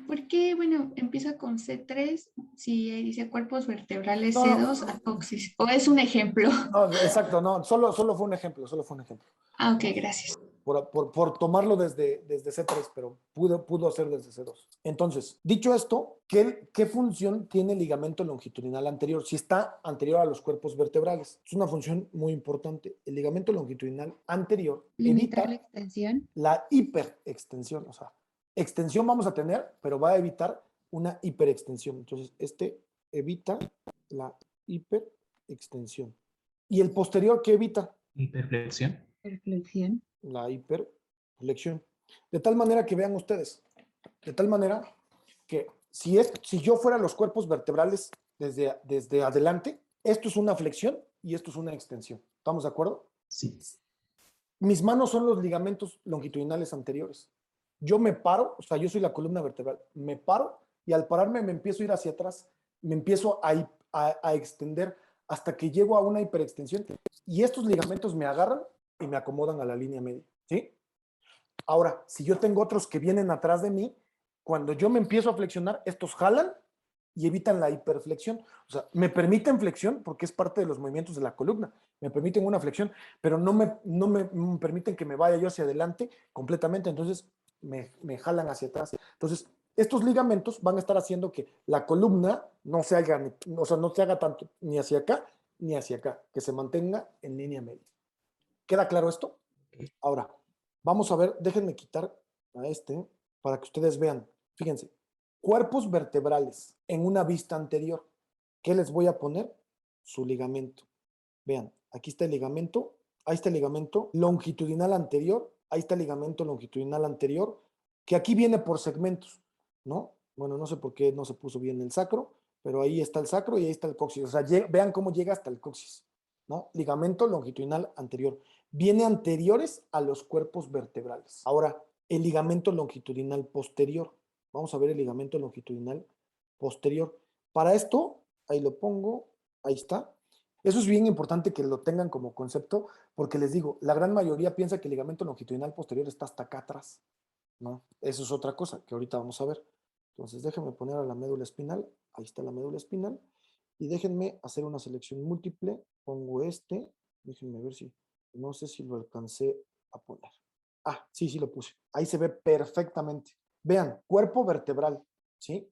Speaker 4: ¿Por qué, empieza con C3 si dice cuerpos vertebrales C2 a coxis? ¿O es un ejemplo?
Speaker 1: No, exacto, no, solo fue un ejemplo,
Speaker 4: Ah, ok, gracias.
Speaker 1: Por tomarlo desde C3, pero pudo ser desde C2. Entonces, dicho esto, ¿qué función tiene el ligamento longitudinal anterior? Si está anterior a los cuerpos vertebrales. Es una función muy importante. El ligamento longitudinal anterior
Speaker 4: ¿Limitar
Speaker 1: evita
Speaker 4: la extensión?
Speaker 1: la hiperextensión. O sea, extensión vamos a tener, pero va a evitar una hiperextensión. Entonces, este evita la hiperextensión. ¿Y el posterior qué evita?
Speaker 3: Hiperflexión.
Speaker 4: Reflexión.
Speaker 1: La hiperflexión. De tal manera que vean ustedes, de tal manera que si yo fuera los cuerpos vertebrales desde adelante, esto es una flexión y esto es una extensión. ¿Estamos de acuerdo?
Speaker 3: Sí.
Speaker 1: Mis manos son los ligamentos longitudinales anteriores. Yo me paro, o sea, yo soy la columna vertebral, me paro y al pararme me empiezo a ir hacia atrás, me empiezo a extender hasta que llego a una hiperextensión y estos ligamentos me agarran y me acomodan a la línea media, ¿sí? Ahora, si yo tengo otros que vienen atrás de mí, cuando yo me empiezo a flexionar, estos jalan y evitan la hiperflexión. O sea, me permiten flexión porque es parte de los movimientos de la columna. Me permiten una flexión, pero no me permiten que me vaya yo hacia adelante completamente. Entonces, me jalan hacia atrás. Entonces, estos ligamentos van a estar haciendo que la columna no se haga, o sea, no se haga tanto ni hacia acá ni hacia acá, que se mantenga en línea media. ¿Queda claro esto? Ahora, vamos a ver, déjenme quitar a este para que ustedes vean. Fíjense, cuerpos vertebrales en una vista anterior. ¿Qué les voy a poner? Su ligamento. Vean, aquí está el ligamento, ahí está el ligamento longitudinal anterior, ahí está el ligamento longitudinal anterior, que aquí viene por segmentos, ¿no? Bueno, no sé por qué no se puso bien el sacro, pero ahí está el sacro y ahí está el coxis. O sea, vean cómo llega hasta el coxis, ¿no? Ligamento longitudinal anterior. Viene anteriores a los cuerpos vertebrales. Ahora, el ligamento longitudinal posterior. Vamos a ver el ligamento longitudinal posterior. Para esto, ahí lo pongo, ahí está. Eso es bien importante que lo tengan como concepto, porque les digo, la gran mayoría piensa que el ligamento longitudinal posterior está hasta acá atrás. No, eso es otra cosa que ahorita vamos a ver. Entonces, déjenme poner a la médula espinal. Ahí está la médula espinal. Y déjenme hacer una selección múltiple. Pongo este. Déjenme ver si, no sé si lo alcancé a poner. Ah, sí, sí lo puse. Ahí se ve perfectamente. Vean, cuerpo vertebral, ¿sí?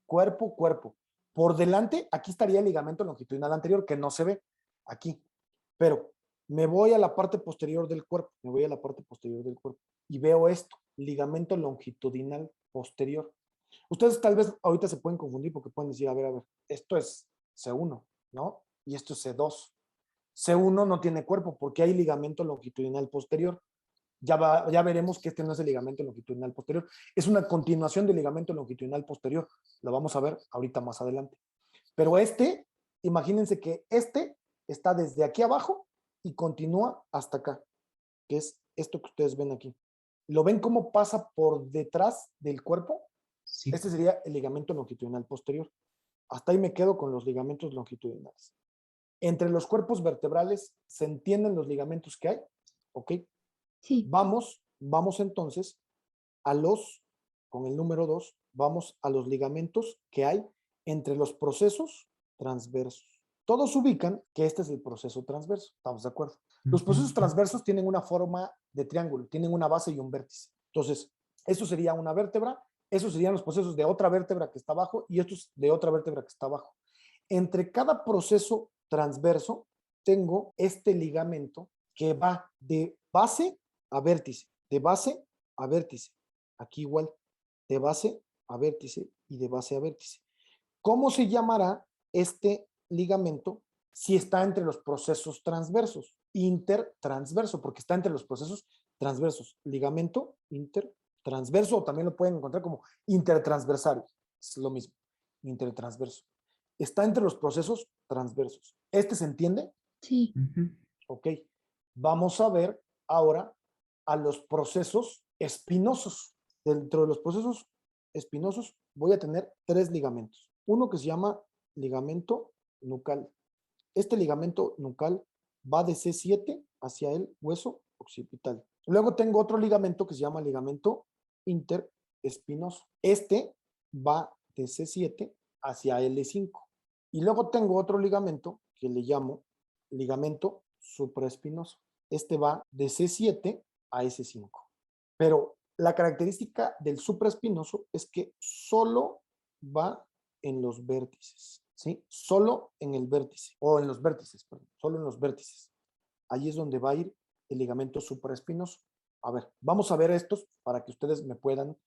Speaker 1: Cuerpo, cuerpo. Por delante, aquí estaría el ligamento longitudinal anterior, que no se ve aquí. Pero me voy a la parte posterior del cuerpo, y veo esto, ligamento longitudinal posterior. Ustedes tal vez ahorita se pueden confundir porque pueden decir, a ver, esto es C1, ¿no? Y esto es C2. C1 no tiene cuerpo porque hay ligamento longitudinal posterior. Ya veremos que este no es el ligamento longitudinal posterior, es una continuación del ligamento longitudinal posterior. Lo vamos a ver ahorita más adelante. Pero este, imagínense que este está desde aquí abajo y continúa hasta acá, que es esto que ustedes ven aquí. ¿Lo ven cómo pasa por detrás del cuerpo?
Speaker 3: Sí.
Speaker 1: Este sería el ligamento longitudinal posterior. Hasta ahí me quedo con los ligamentos longitudinales. Entre los cuerpos vertebrales, ¿se entienden los ligamentos que hay? ¿Ok?
Speaker 4: Sí.
Speaker 1: Vamos entonces con el número 2, vamos a los ligamentos que hay entre los procesos transversos. Todos ubican que este es el proceso transverso, ¿estamos de acuerdo? Los procesos transversos tienen una forma de triángulo, tienen una base y un vértice. Entonces, esto sería una vértebra, esos serían los procesos de otra vértebra que está abajo y estos de otra vértebra que está abajo. Entre cada proceso transverso tengo este ligamento que va de base a vértice, de base a vértice. Aquí igual, de base a vértice y de base a vértice. ¿Cómo se llamará este ligamento si está entre los procesos transversos? Intertransverso, porque está entre los procesos transversos. Ligamento intertransverso, o también lo pueden encontrar como intertransversario. Es lo mismo, intertransverso. Está entre los procesos transversos. ¿Este se entiende?
Speaker 4: Sí.
Speaker 1: Ok. Vamos a ver ahora a los procesos espinosos. Dentro de los procesos espinosos voy a tener 3 ligamentos. Uno que se llama ligamento nucal. Este ligamento nucal va de C7 hacia el hueso occipital. Luego tengo otro ligamento que se llama ligamento interespinoso. Este va de C7 hacia L5. Y luego tengo otro ligamento que le llamo ligamento supraespinoso. Este va de C7 a S5. Pero la característica del supraespinoso es que solo va en los vértices, ¿sí? Solo en el vértice, o en los vértices, perdón, solo en los vértices. Ahí es donde va a ir el ligamento supraespinoso. A ver, vamos a ver estos para que ustedes me puedan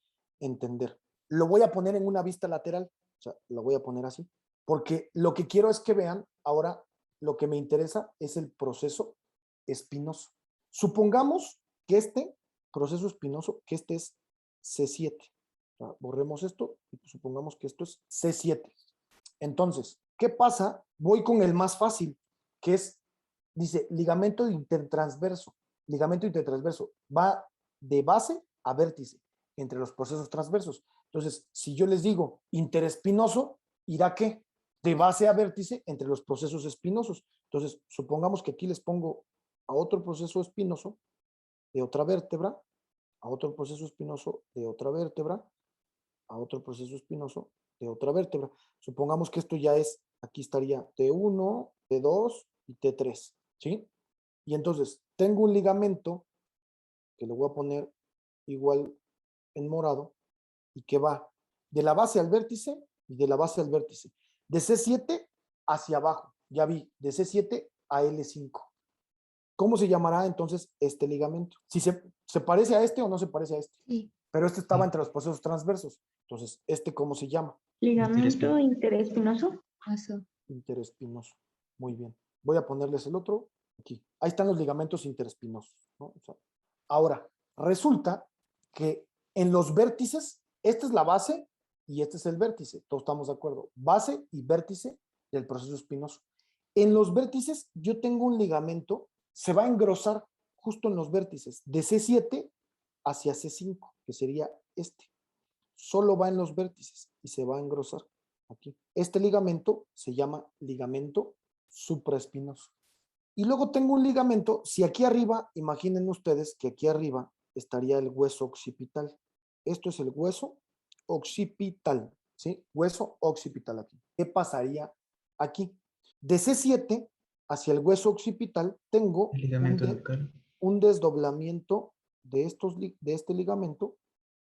Speaker 1: entender. Lo voy a poner en una vista lateral, o sea, lo voy a poner así, porque lo que quiero es que vean ahora, lo que me interesa es el proceso espinoso. Supongamos que este proceso espinoso, que este es C7. O sea, borremos esto y supongamos que esto es C7. Entonces, ¿qué pasa? Voy con el más fácil, que es, dice, ligamento intertransverso. Ligamento intertransverso va de base a vértice entre los procesos transversos. Entonces, si yo les digo interespinoso, ¿irá qué? De base a vértice entre los procesos espinosos. Entonces, supongamos que aquí les pongo a otro proceso espinoso de otra vértebra. a otro proceso espinoso de otra vértebra, a otro proceso espinoso de otra vértebra. Supongamos que esto ya es, aquí estaría T1, T2 y T3, ¿sí? Y entonces tengo un ligamento que le voy a poner igual en morado y que va de la base al vértice y de la base al vértice. De C7 hacia abajo, ya vi, de C7 a L5. ¿Cómo se llamará entonces este ligamento? Si se parece a este o no se parece a este.
Speaker 4: Sí.
Speaker 1: Pero este estaba
Speaker 3: Sí.
Speaker 1: entre los procesos transversos. Entonces, ¿este cómo se llama?
Speaker 4: Ligamento interespinoso. Eso.
Speaker 1: Interespinoso. Muy bien. Voy a ponerles el otro aquí. Ahí están los ligamentos interespinosos, ¿no? O sea, ahora, resulta que en los vértices, esta es la base y este es el vértice. Todos estamos de acuerdo. Base y vértice del proceso espinoso. En los vértices, yo tengo un ligamento, se va a engrosar justo en los vértices, de C7 hacia C5, que sería este. Solo va en los vértices y se va a engrosar aquí. Este ligamento se llama ligamento supraespinoso. Y luego tengo un ligamento, si aquí arriba, imaginen ustedes que aquí arriba estaría el hueso occipital. Esto es el hueso occipital, ¿sí? Hueso occipital aquí. ¿Qué pasaría aquí? De C7 hacia el hueso occipital tengo
Speaker 3: El ligamento nucal.
Speaker 1: un desdoblamiento de este ligamento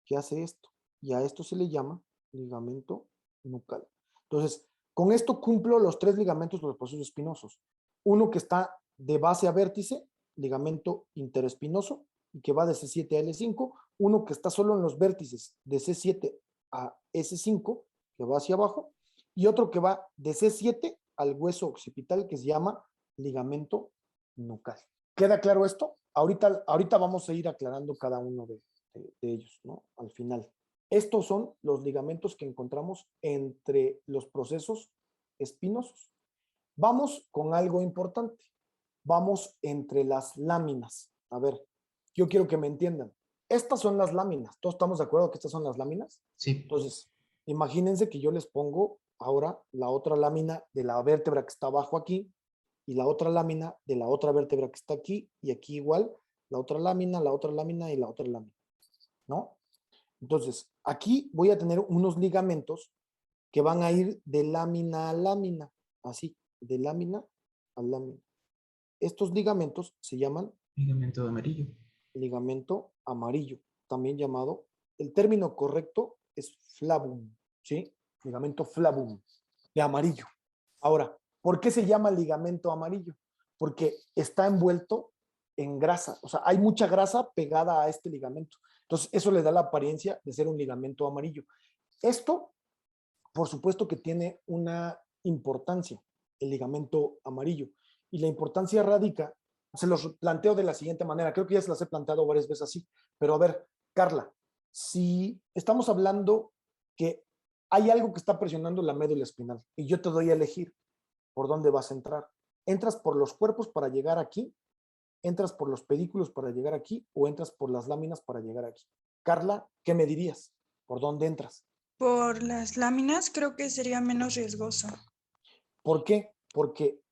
Speaker 1: que hace esto. Y a esto se le llama ligamento nucal. Entonces, con esto cumplo los 3 ligamentos de los procesos espinosos. Uno que está de base a vértice, ligamento interespinoso, y que va de C7 a L5. Uno que está solo en los vértices, de C7 a S5, que va hacia abajo. Y otro que va de C7 al hueso occipital, que se llama ligamento nucal. ¿Queda claro esto? Ahorita vamos a ir aclarando cada uno de ellos, ¿no? Al final. Estos son los ligamentos que encontramos entre los procesos espinosos. Vamos con algo importante. Vamos entre las láminas. A ver, yo quiero que me entiendan. Estas son las láminas. ¿Todos estamos de acuerdo que estas son las láminas?
Speaker 3: Sí.
Speaker 1: Entonces, imagínense que yo les pongo ahora la otra lámina de la vértebra que está abajo aquí y la otra lámina de la otra vértebra que está aquí y aquí igual, la otra lámina y la otra lámina, ¿no? Entonces, aquí voy a tener unos ligamentos que van a ir de lámina a lámina, así, de lámina a lámina. Estos ligamentos se llaman
Speaker 3: Ligamento amarillo.
Speaker 1: ligamento amarillo, también llamado, el término correcto es flavum, ¿sí? Ligamento flavum, de amarillo. Ahora, ¿por qué se llama ligamento amarillo? Porque está envuelto en grasa, o sea, hay mucha grasa pegada a este ligamento. Entonces, eso le da la apariencia de ser un ligamento amarillo. Esto, por supuesto que tiene una importancia, el ligamento amarillo. Y la importancia radica, se los planteo de la siguiente manera, creo que ya se las he planteado varias veces así, pero a ver, Carla, si estamos hablando que hay algo que está presionando la médula espinal y yo te doy a elegir por dónde vas a entrar. ¿Entras por los cuerpos para llegar aquí? ¿Entras por los pedículos para llegar aquí? ¿O entras por las láminas para llegar aquí? Carla, ¿qué me dirías? ¿Por dónde entras?
Speaker 5: Por las láminas creo que sería menos riesgoso.
Speaker 1: ¿Por qué? Porque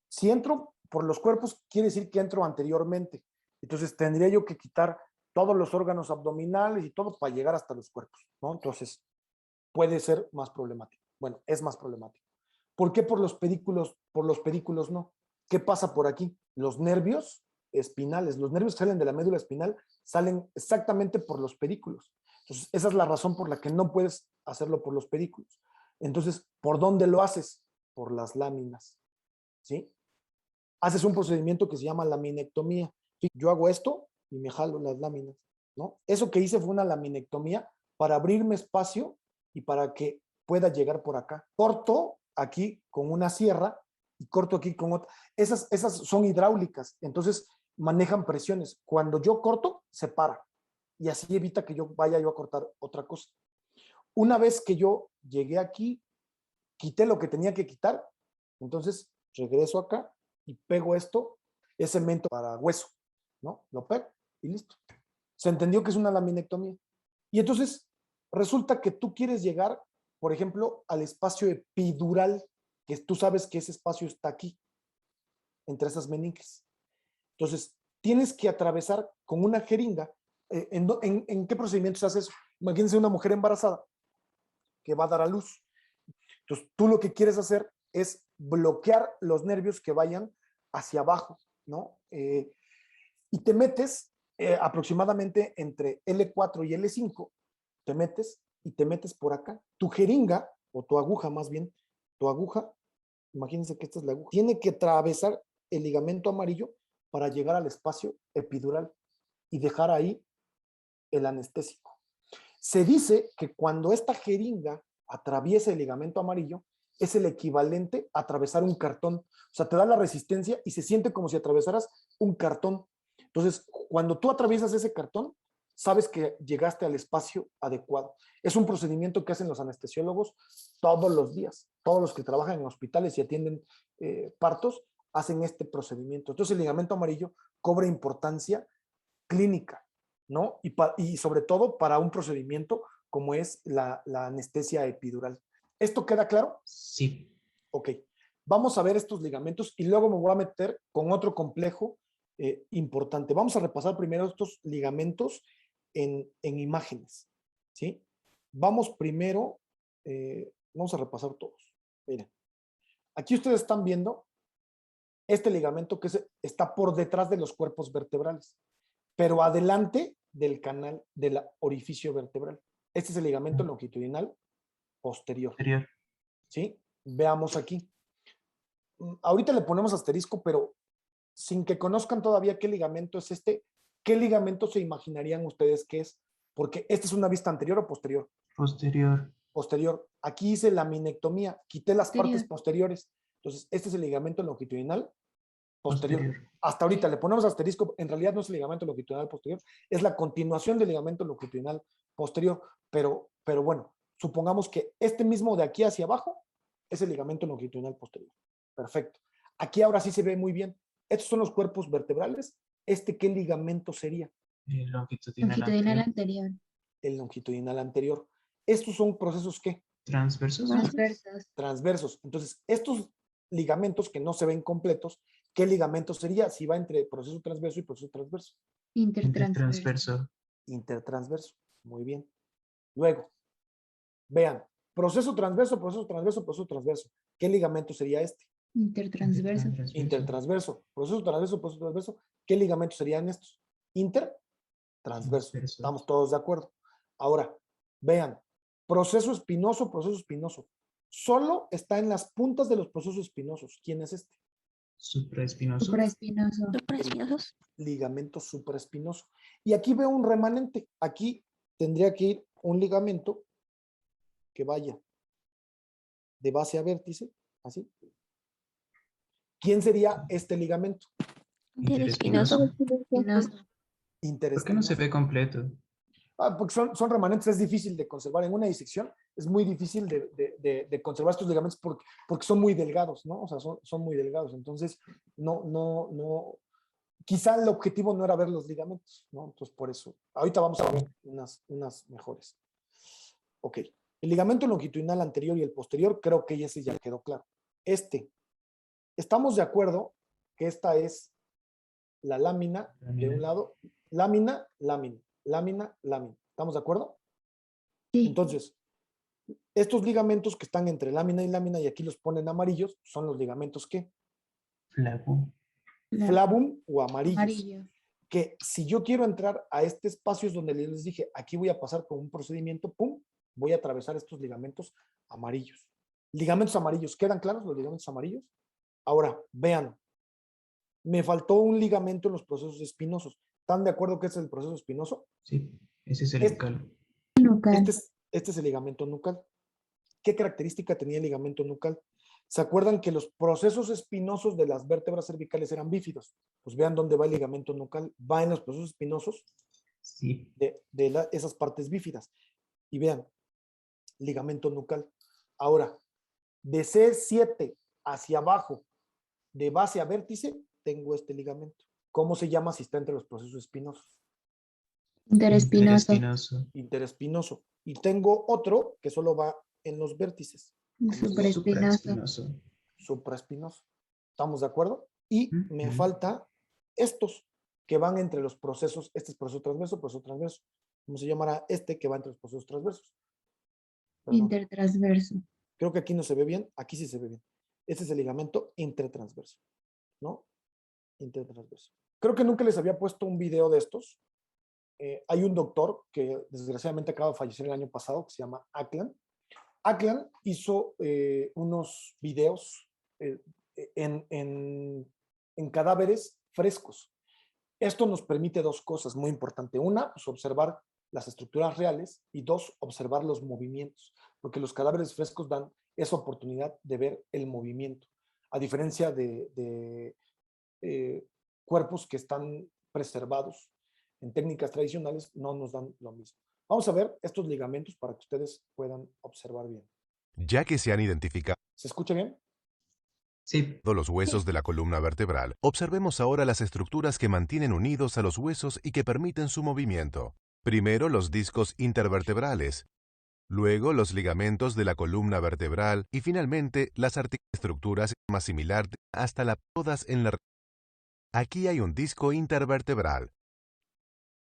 Speaker 1: si entro por los cuerpos, quiere decir que entro anteriormente. Entonces tendría yo que quitar todos los órganos abdominales y todo para llegar hasta los cuerpos, ¿no? Entonces puede ser más problemático. Bueno, es más problemático. ¿Por qué por los pedículos? Por los pedículos no. ¿Qué pasa por aquí? Los nervios espinales, los nervios que salen de la médula espinal salen exactamente por los pedículos. Entonces, esa es la razón por la que no puedes hacerlo por los pedículos. Entonces, ¿por dónde lo haces? Por las láminas, ¿sí? Haces un procedimiento que se llama laminectomía. Yo hago esto y me jalo las láminas, ¿no? Eso que hice fue una laminectomía para abrirme espacio y para que pueda llegar por acá. Corto aquí con una sierra y corto aquí con otra. Esas son hidráulicas, entonces manejan presiones. Cuando yo corto, se para y así evita que yo vaya a cortar otra cosa. Una vez que yo llegué aquí, quité lo que tenía que quitar, entonces regreso acá y pego esto, es cemento para hueso, ¿no? Lo pego y listo. Se entendió que es una laminectomía. Y entonces resulta que tú quieres llegar, por ejemplo, al espacio epidural, que tú sabes que ese espacio está aquí, entre esas meninges. Entonces, tienes que atravesar con una jeringa ¿En qué procedimiento se hace eso? Imagínense una mujer embarazada que va a dar a luz. Entonces, tú lo que quieres hacer es bloquear los nervios que vayan hacia abajo, ¿no? Y te metes aproximadamente entre L4 y L5, te metes por acá. Tu jeringa, o tu aguja más bien, tu aguja, imagínense que esta es la aguja, tiene que atravesar el ligamento amarillo para llegar al espacio epidural y dejar ahí el anestésico. Se dice que cuando esta jeringa atraviesa el ligamento amarillo, es el equivalente a atravesar un cartón. O sea, te da la resistencia y se siente como si atravesaras un cartón. Entonces, cuando tú atraviesas ese cartón, sabes que llegaste al espacio adecuado. Es un procedimiento que hacen los anestesiólogos todos los días. Todos los que trabajan en hospitales y atienden partos hacen este procedimiento. Entonces, el ligamento amarillo cobra importancia clínica, ¿no? Y sobre todo para un procedimiento como es la anestesia epidural. ¿Esto queda claro?
Speaker 3: Sí.
Speaker 1: Ok. Vamos a ver estos ligamentos y luego me voy a meter con otro complejo importante. Vamos a repasar primero estos ligamentos en imágenes, ¿sí? Vamos primero, vamos a repasar todos. Miren, aquí ustedes están viendo este ligamento que está por detrás de los cuerpos vertebrales, pero adelante del canal del orificio vertebral. Este es el ligamento longitudinal posterior.
Speaker 3: Posterior.
Speaker 1: ¿Sí? Veamos aquí. Ahorita le ponemos asterisco, pero sin que conozcan todavía qué ligamento es este, ¿qué ligamento se imaginarían ustedes que es? Porque esta es una vista anterior o posterior.
Speaker 3: Posterior.
Speaker 1: Posterior. Aquí hice la minectomía, quité las
Speaker 4: Posterior.
Speaker 1: partes posteriores. Entonces, este es el ligamento longitudinal posterior.
Speaker 3: Posterior.
Speaker 1: Hasta ahorita le ponemos asterisco, en realidad no es el ligamento longitudinal posterior, es la continuación del ligamento longitudinal posterior, pero bueno, supongamos que este mismo de aquí hacia abajo es el ligamento longitudinal posterior. Perfecto. Aquí ahora sí se ve muy bien. Estos son los cuerpos vertebrales. ¿Qué ligamento sería?
Speaker 3: El longitudinal
Speaker 4: Longitudinal
Speaker 3: anterior.
Speaker 4: anterior.
Speaker 1: El longitudinal anterior. ¿Estos son procesos qué?
Speaker 3: Transversos.
Speaker 4: Transversos.
Speaker 1: Transversos. Entonces, estos ligamentos que no se ven completos, ¿qué ligamento sería si va entre proceso transverso y proceso transverso?
Speaker 4: Intertransverso.
Speaker 1: Intertransverso. Muy bien. Luego, vean, proceso transverso, proceso transverso, proceso transverso. ¿Qué ligamento sería este?
Speaker 4: Intertransverso.
Speaker 1: Intertransverso. Proceso transverso, proceso transverso. ¿Qué ligamento serían estos? Intertransverso.
Speaker 3: Transverso.
Speaker 1: Estamos todos de acuerdo. Ahora, vean, proceso espinoso. Solo está en las puntas de los procesos espinosos. ¿Quién es este?
Speaker 3: Supraespinoso.
Speaker 4: Supraespinoso.
Speaker 6: Supraespinosos.
Speaker 1: Ligamento supraespinoso. Y aquí veo un remanente. Aquí tendría que ir un ligamento que vaya de base a vértice, así. ¿Quién sería este ligamento?
Speaker 6: Interespinoso.
Speaker 4: Espinoso.
Speaker 3: ¿Por qué no
Speaker 1: Interespinoso.
Speaker 3: se ve completo?
Speaker 1: Porque son remanentes, es difícil de conservar. En una disección es muy difícil de conservar estos ligamentos porque son muy delgados, ¿no? O sea, son muy delgados. Entonces, no. Quizá el objetivo no era ver los ligamentos, ¿no? Entonces, por eso. Ahorita vamos a ver unas mejores. Ok. El ligamento longitudinal anterior y el posterior, creo que ese ya quedó claro. Estamos de acuerdo que esta es la lámina de un lado. Lámina. ¿Estamos de acuerdo?
Speaker 4: Sí.
Speaker 1: Entonces, estos ligamentos que están entre lámina y lámina, y aquí los ponen amarillos, son los ligamentos ¿qué?
Speaker 3: Flavum.
Speaker 1: Flavum o amarillos.
Speaker 4: Amarillo.
Speaker 1: Que si yo quiero entrar a este espacio es donde les dije, aquí voy a pasar con un procedimiento, pum, voy a atravesar estos ligamentos amarillos. Ligamentos amarillos, ¿quedan claros los ligamentos amarillos? Ahora, vean, me faltó un ligamento en los procesos espinosos. ¿Están de acuerdo que este es el proceso espinoso?
Speaker 3: Sí, ese es el nucal.
Speaker 4: Nucal.
Speaker 1: Este es el ligamento nucal. ¿Qué característica tenía el ligamento nucal? ¿Se acuerdan que los procesos espinosos de las vértebras cervicales eran bífidos? Pues vean dónde va el ligamento nucal. Va en los procesos espinosos
Speaker 3: Sí.
Speaker 1: de esas partes bífidas. Y vean, ligamento nucal. Ahora, de C7 hacia abajo, de base a vértice, tengo este ligamento. ¿Cómo se llama si está entre los procesos espinosos?
Speaker 4: Interespinoso.
Speaker 1: Interespinoso. Y tengo otro que solo va en los vértices.
Speaker 4: Supraespinoso.
Speaker 1: Supraespinoso. ¿Estamos de acuerdo? Y me falta estos. que van entre los procesos. Este es proceso transverso, ¿cómo se llamará este que va entre los procesos transversos? Perdón.
Speaker 4: Intertransverso.
Speaker 1: Creo que aquí no se ve bien, aquí sí se ve bien. Este es el ligamento intertransverso, ¿no? Intertransverso. Creo que nunca les había puesto un video de estos. Hay un doctor que desgraciadamente acaba de fallecer el año pasado, que se llama Aklan. Aklan hizo unos videos en cadáveres frescos. Esto nos permite dos cosas muy importantes. Una, pues observar las estructuras reales, y dos, observar los movimientos, porque los cadáveres frescos dan esa oportunidad de ver el movimiento, a diferencia de cuerpos que están preservados en técnicas tradicionales, no nos dan lo mismo. Vamos a ver estos ligamentos para que ustedes puedan observar bien.
Speaker 7: Ya que se han identificado
Speaker 1: ¿Se escucha bien?
Speaker 3: Sí.
Speaker 7: los huesos de la columna vertebral, observemos ahora las estructuras que mantienen unidos a los huesos y que permiten su movimiento. Primero los discos intervertebrales, luego los ligamentos de la columna vertebral y finalmente las estructuras más similar hasta todas en la. Aquí hay un disco intervertebral.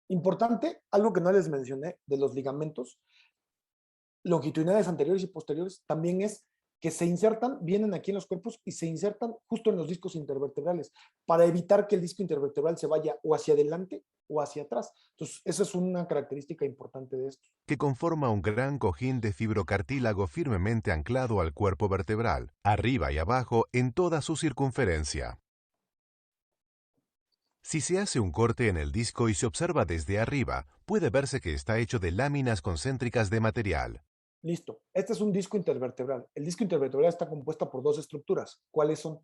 Speaker 1: Importante, algo que no les mencioné de los ligamentos longitudinales anteriores y posteriores, también es que se insertan, vienen aquí en los cuerpos y se insertan justo en los discos intervertebrales para evitar que el disco intervertebral se vaya o hacia adelante o hacia atrás. Entonces, esa es una característica importante de esto.
Speaker 7: Que conforma un gran cojín de fibrocartílago firmemente anclado al cuerpo vertebral, arriba y abajo en toda su circunferencia. Si se hace un corte en el disco y se observa desde arriba, puede verse que está hecho de láminas concéntricas de material.
Speaker 1: Listo. Este es un disco intervertebral. El disco intervertebral está compuesto por dos estructuras. ¿Cuáles son?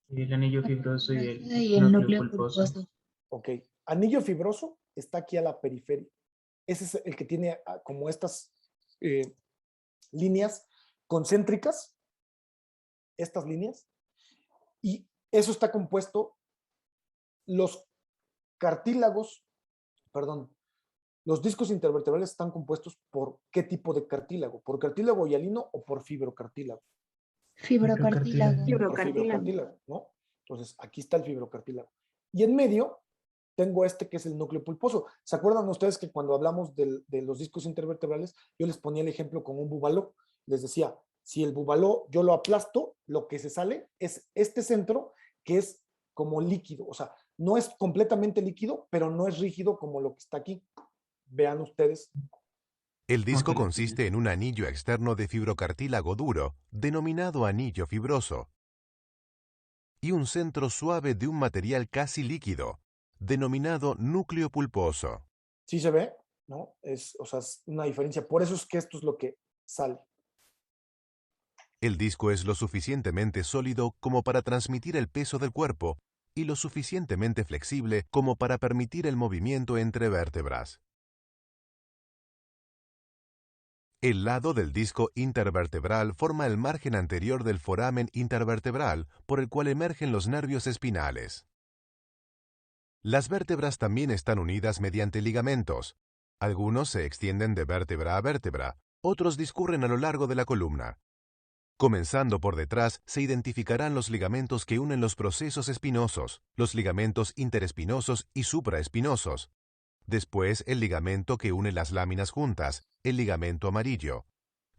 Speaker 3: El anillo fibroso y
Speaker 4: Y
Speaker 3: el
Speaker 4: el
Speaker 3: núcleo
Speaker 4: núcleo
Speaker 3: pulposo.
Speaker 4: pulposo.
Speaker 1: Ok. Anillo fibroso está aquí a la periferia. Ese es el que tiene como estas líneas concéntricas, estas líneas, y eso está compuesto, los cartílagos, perdón, los discos intervertebrales están compuestos por ¿qué tipo de cartílago? ¿Por cartílago hialino o por fibrocartílago?
Speaker 4: Fibrocartílago.
Speaker 1: Por fibrocartílago, ¿no? Entonces, aquí está el fibrocartílago. Y en medio tengo este que es el núcleo pulposo. ¿Se acuerdan ustedes que cuando hablamos de los discos intervertebrales, yo les ponía el ejemplo con un bubaló? Les decía, si el bubaló yo lo aplasto, lo que se sale es este centro que es como líquido. O sea, no es completamente líquido, pero no es rígido como lo que está aquí. Vean ustedes.
Speaker 7: El disco consiste en un anillo externo de fibrocartílago duro, denominado anillo fibroso, y un centro suave de un material casi líquido, denominado núcleo pulposo.
Speaker 1: ¿Sí se ve? ¿No? O sea, es una diferencia. Por eso es que esto es lo que sale.
Speaker 7: El disco es lo suficientemente sólido como para transmitir el peso del cuerpo y lo suficientemente flexible como para permitir el movimiento entre vértebras. El lado del disco intervertebral forma el margen anterior del foramen intervertebral por el cual emergen los nervios espinales. Las vértebras también están unidas mediante ligamentos. Algunos se extienden de vértebra a vértebra, otros discurren a lo largo de la columna. Comenzando por detrás, se identificarán los ligamentos que unen los procesos espinosos, los ligamentos interespinosos y supraespinosos. Después, el ligamento que une las láminas juntas, el ligamento amarillo.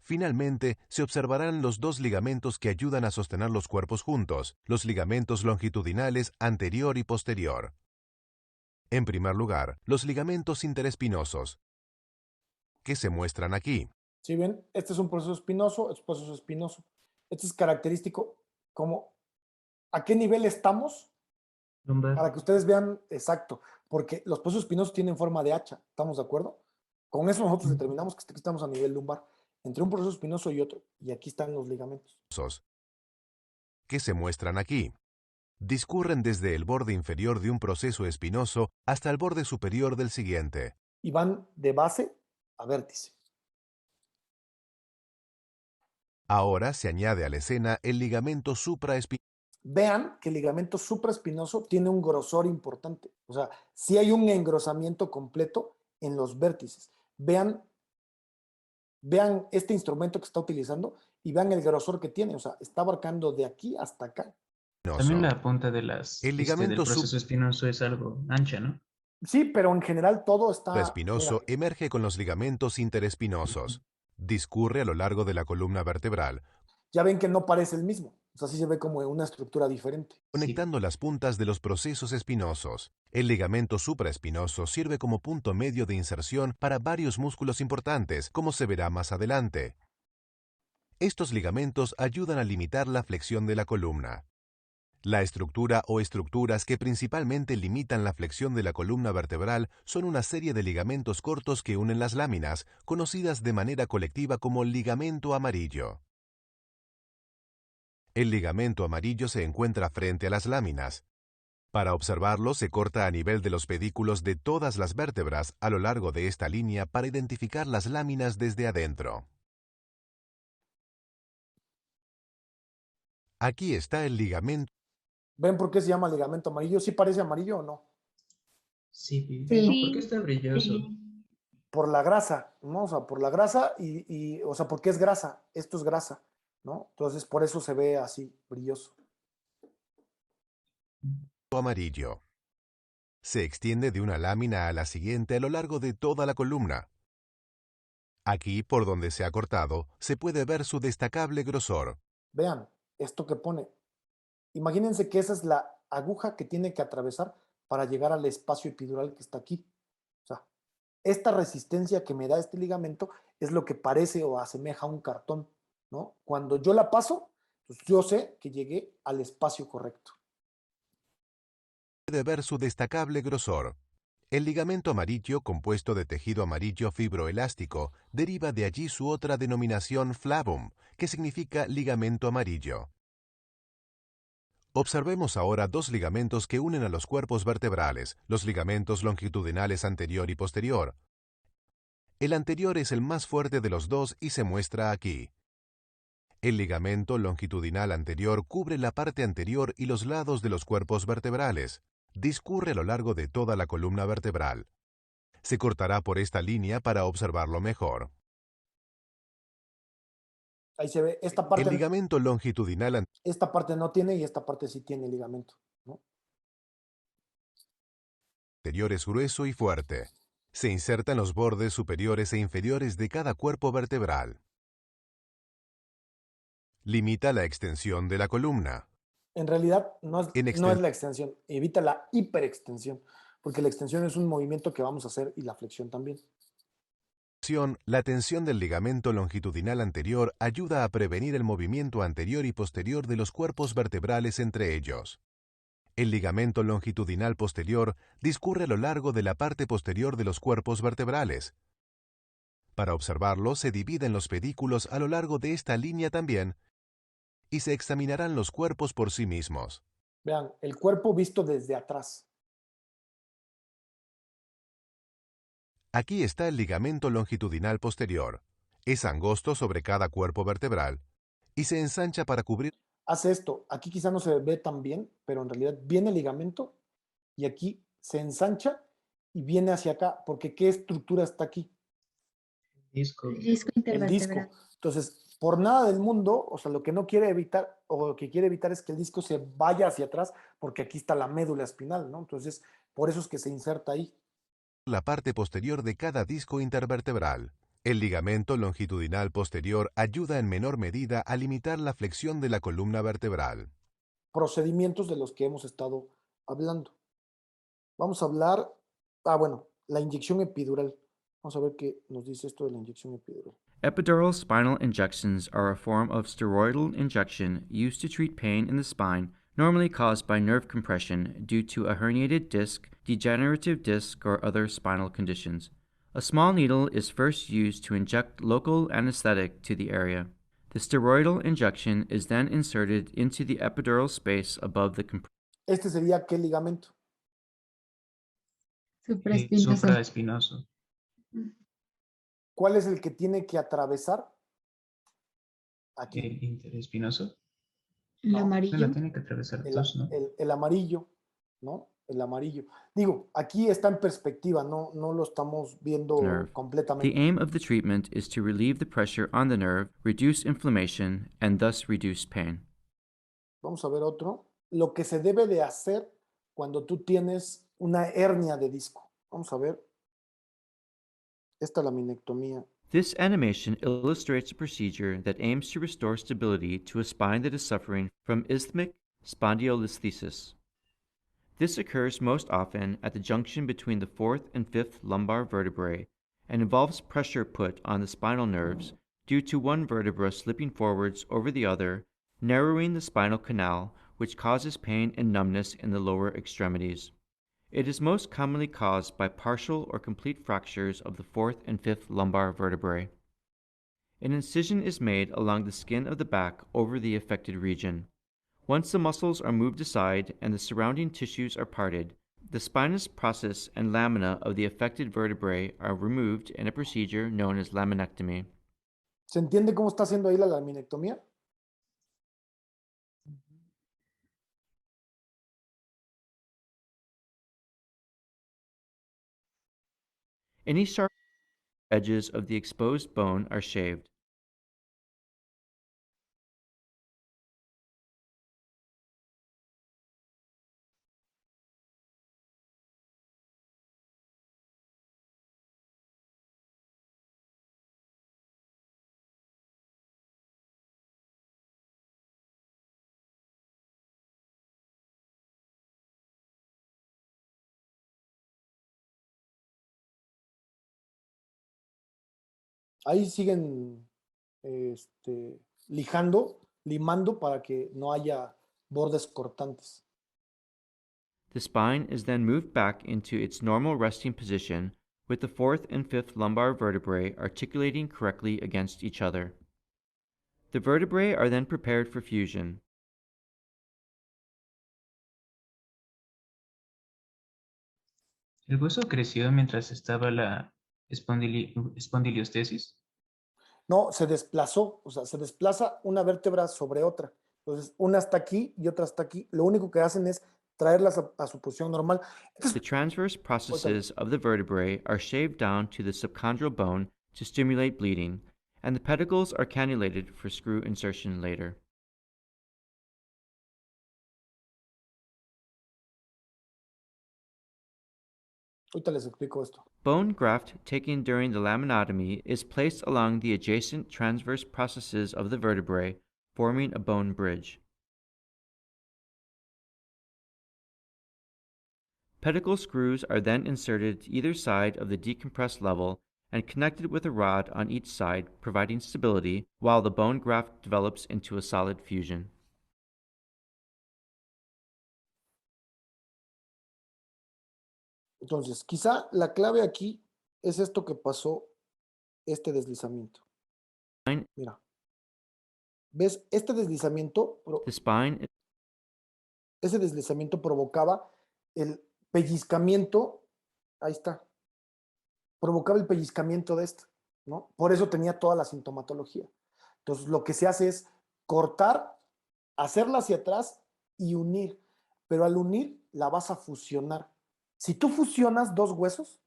Speaker 7: Finalmente, se observarán los dos ligamentos que ayudan a sostener los cuerpos juntos, los ligamentos longitudinales anterior y posterior. En primer lugar, los ligamentos interespinosos, que se muestran aquí.
Speaker 1: ¿Sí ven? Este es un proceso espinoso, este es un proceso espinoso. Este es característico como a qué nivel estamos para que ustedes vean exacto, porque los procesos espinosos tienen forma de hacha, ¿estamos de acuerdo? Con eso nosotros determinamos que estamos a nivel lumbar, entre un proceso espinoso y otro, y aquí están los ligamentos.
Speaker 7: Que se muestran aquí. Discurren desde el borde inferior de un proceso espinoso hasta el borde superior del siguiente.
Speaker 1: Y van de base a vértice.
Speaker 7: Ahora se añade a la escena el ligamento supraespinoso.
Speaker 1: Vean que el ligamento supraespinoso tiene un grosor importante. O sea, sí hay un engrosamiento completo en los vértices. Vean este instrumento que está utilizando y vean el grosor que tiene. O sea, está abarcando de aquí hasta acá.
Speaker 3: También la punta de
Speaker 7: El
Speaker 3: del
Speaker 7: ligamento
Speaker 3: proceso espinoso es algo ancha, ¿no?
Speaker 1: Sí, pero en general todo está, mira,
Speaker 7: supraespinoso emerge con los ligamentos interespinosos. Discurre a lo largo de la columna vertebral,
Speaker 1: ya ven que no parece el mismo. O sea, sí se ve como una estructura diferente.
Speaker 3: Sí.
Speaker 7: conectando las puntas de los procesos espinosos. El ligamento supraespinoso sirve como punto medio de inserción para varios músculos importantes, como se verá más adelante. Estos ligamentos ayudan a limitar la flexión de la columna. La estructura o estructuras que principalmente limitan la flexión de la columna vertebral son una serie de ligamentos cortos que unen las láminas, conocidas de manera colectiva como ligamento amarillo. El ligamento amarillo se encuentra frente a las láminas. Para observarlo, se corta a nivel de los pedículos de todas las vértebras a lo largo de esta línea para identificar las láminas desde adentro. Aquí está el ligamento.
Speaker 1: ¿Ven por qué se llama ligamento amarillo? ¿Sí parece amarillo o no?
Speaker 3: Sí,
Speaker 4: Sí.
Speaker 3: ¿por qué está brilloso?
Speaker 1: Por la grasa, ¿no? O sea, por la grasa o sea, porque es grasa. Esto es grasa, ¿no? Entonces, por eso se ve así, brilloso.
Speaker 7: Amarillo. Se extiende de una lámina a la siguiente a lo largo de toda la columna. Aquí, por donde se ha cortado, se puede ver su destacable grosor.
Speaker 1: Vean, esto que pone. Imagínense que esa es la aguja que tiene que atravesar para llegar al espacio epidural que está aquí. O sea, esta resistencia que me da este ligamento es lo que parece o asemeja a un cartón, ¿no? Cuando yo la paso, pues yo sé que llegué al espacio correcto.
Speaker 7: Puede ver su destacable grosor. El ligamento amarillo, compuesto de tejido amarillo fibroelástico, deriva de allí su otra denominación flavum, que significa ligamento amarillo. Observemos ahora dos ligamentos que unen a los cuerpos vertebrales, los ligamentos longitudinales anterior y posterior. El anterior es el más fuerte de los dos y se muestra aquí. El ligamento longitudinal anterior cubre la parte anterior y los lados de los cuerpos vertebrales. Discurre a lo largo de toda la columna vertebral. Se cortará por esta línea para observarlo mejor.
Speaker 1: Ahí se ve,
Speaker 7: El ligamento longitudinal
Speaker 1: esta parte no tiene y esta parte sí tiene ligamento, ¿no?
Speaker 7: anterior es grueso y fuerte. Se inserta en los bordes superiores e inferiores de cada cuerpo vertebral. Limita la extensión de la columna.
Speaker 1: En realidad no
Speaker 7: En
Speaker 1: es la extensión, evita la hiperextensión, porque la extensión es un movimiento que vamos a hacer y la flexión también.
Speaker 7: La tensión del ligamento longitudinal anterior ayuda a prevenir el movimiento anterior y posterior de los cuerpos vertebrales entre ellos. El ligamento longitudinal posterior discurre a lo largo de la parte posterior de los cuerpos vertebrales. Para observarlo, se dividen los pedículos a lo largo de esta línea también y se examinarán los cuerpos por sí mismos.
Speaker 1: Vean, el cuerpo visto desde atrás.
Speaker 7: Aquí está el ligamento longitudinal posterior. Es angosto sobre cada cuerpo vertebral y se ensancha para cubrir.
Speaker 1: Hace esto, aquí quizá no se ve tan bien, pero en realidad viene el ligamento y aquí se ensancha y viene hacia acá, porque ¿qué estructura está aquí?
Speaker 3: Disco.
Speaker 4: El disco
Speaker 1: El
Speaker 4: intervertebral.
Speaker 1: disco. Entonces, por nada del mundo, o sea, lo que no quiere evitar, o lo que quiere evitar es que el disco se vaya hacia atrás, porque aquí está la médula espinal, ¿no? Entonces, por eso es que se inserta ahí.
Speaker 7: La parte posterior de cada disco intervertebral. El ligamento longitudinal posterior ayuda en menor medida a limitar la flexión de la columna vertebral.
Speaker 1: Procedimientos de los que hemos estado hablando. Vamos a hablar, bueno, la inyección epidural. Vamos a ver qué nos dice esto de la inyección epidural.
Speaker 8: Epidural spinal injections are a form of steroidal injection used to treat pain in the spine, normally caused by nerve compression due to a herniated disc, degenerative disc, or other spinal conditions. A small needle is first used to inject local anesthetic to the area. The steroidal injection is then inserted into the epidural space above the
Speaker 1: Este sería ¿qué ligamento?
Speaker 4: Supraespinoso.
Speaker 3: Supraespinoso.
Speaker 1: ¿Cuál es el que tiene que atravesar? Aquí.
Speaker 3: El interespinoso.
Speaker 4: El
Speaker 1: No,
Speaker 4: amarillo.
Speaker 3: Bueno, tiene que atravesar dos, ¿no?
Speaker 1: El amarillo, ¿no? El amarillo. Digo, aquí está en perspectiva, no lo estamos viendo
Speaker 8: nerve.
Speaker 1: completamente.
Speaker 8: The aim of the treatment is to relieve the pressure on the nerve, reduce inflammation, and thus reduce pain.
Speaker 1: Vamos a ver otro. lo que se debe de hacer cuando tú tienes una hernia de disco. Vamos a ver. Esta laminectomía.
Speaker 8: This animation illustrates a procedure that aims to restore stability to a spine that is suffering from isthmic spondylolisthesis. This occurs most often at the junction between the fourth and fifth lumbar vertebrae and involves pressure put on the spinal nerves due to one vertebra slipping forwards over the other, narrowing the spinal canal, which causes pain and numbness in the lower extremities. It is most commonly caused by partial or complete fractures of the fourth and fifth lumbar vertebrae. An incision is made along the skin of the back over the affected region. Once the muscles are moved aside and the surrounding tissues are parted, the spinous process and lamina of the affected vertebrae are removed in a procedure known as laminectomy.
Speaker 1: ¿Se entiende cómo está haciendo ahí la laminectomía?
Speaker 8: Any sharp edges of the exposed bone are shaved.
Speaker 1: Ahí siguen limando para que no haya bordes cortantes.
Speaker 8: The spine is then moved back into its normal resting position with the fourth and fifth lumbar vertebrae articulating correctly against each other. The vertebrae are then prepared for fusion.
Speaker 3: ¿El hueso creció mientras estaba la espondiliostesis?
Speaker 1: No, se desplazó, o sea, se desplaza una vértebra sobre otra. Entonces, una está aquí y otra está aquí. Lo único que hacen es traerlas a su posición normal.
Speaker 8: The transverse processes of the vertebrae are shaved down to the subchondral bone to stimulate bleeding, and the pedicles are cannulated for screw insertion later.
Speaker 1: Ahorita les explico esto.
Speaker 8: Bone graft taken during the laminotomy is placed along the adjacent transverse processes of the vertebrae, forming a bone bridge. Pedicle screws are then inserted to either side of the decompressed level and connected with a rod on each side, providing stability, while the bone graft develops into a solid fusion.
Speaker 1: Entonces, quizá la clave aquí es esto que pasó, este deslizamiento. Mira. ¿Ves? Este deslizamiento,
Speaker 8: The spine
Speaker 1: ese deslizamiento provocaba el pellizcamiento, ahí está, provocaba el pellizcamiento de esto, ¿no? Por eso tenía toda la sintomatología. Entonces, lo que se hace es cortar, hacerla hacia atrás y unir, pero al unir la vas a fusionar. Si tú fusionas dos huesos,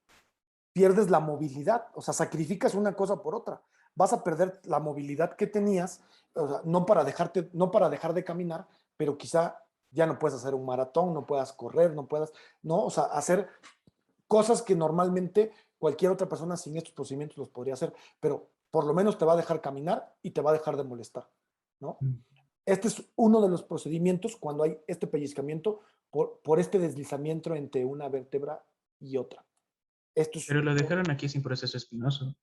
Speaker 1: pierdes la movilidad, o sea, sacrificas una cosa por otra. Vas a perder la movilidad que tenías, o sea, no para dejar de caminar, pero quizá ya no puedes hacer un maratón, no puedas correr, o sea, hacer cosas que normalmente cualquier otra persona sin estos procedimientos los podría hacer, pero por lo menos te va a dejar caminar y te va a dejar de molestar, ¿no? Este es uno de los procedimientos cuando hay este pellizcamiento por este deslizamiento entre una vértebra y otra.
Speaker 3: Pero lo dejaron aquí sin proceso espinoso.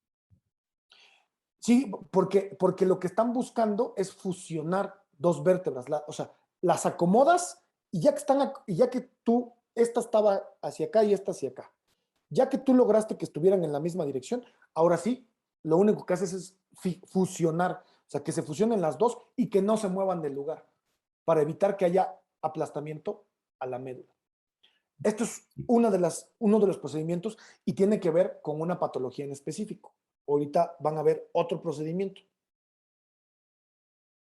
Speaker 1: Sí, porque lo que están buscando es fusionar dos vértebras, o sea, las acomodas y ya que tú, esta estaba hacia acá y esta hacia acá, ya que tú lograste que estuvieran en la misma dirección, ahora sí, lo único que haces es fusionar, o sea, que se fusionen las dos y que no se muevan del lugar, para evitar que haya aplastamiento a la médula. Esto es uno de los procedimientos y tiene que ver con una patología en específico. Ahorita van a ver otro procedimiento.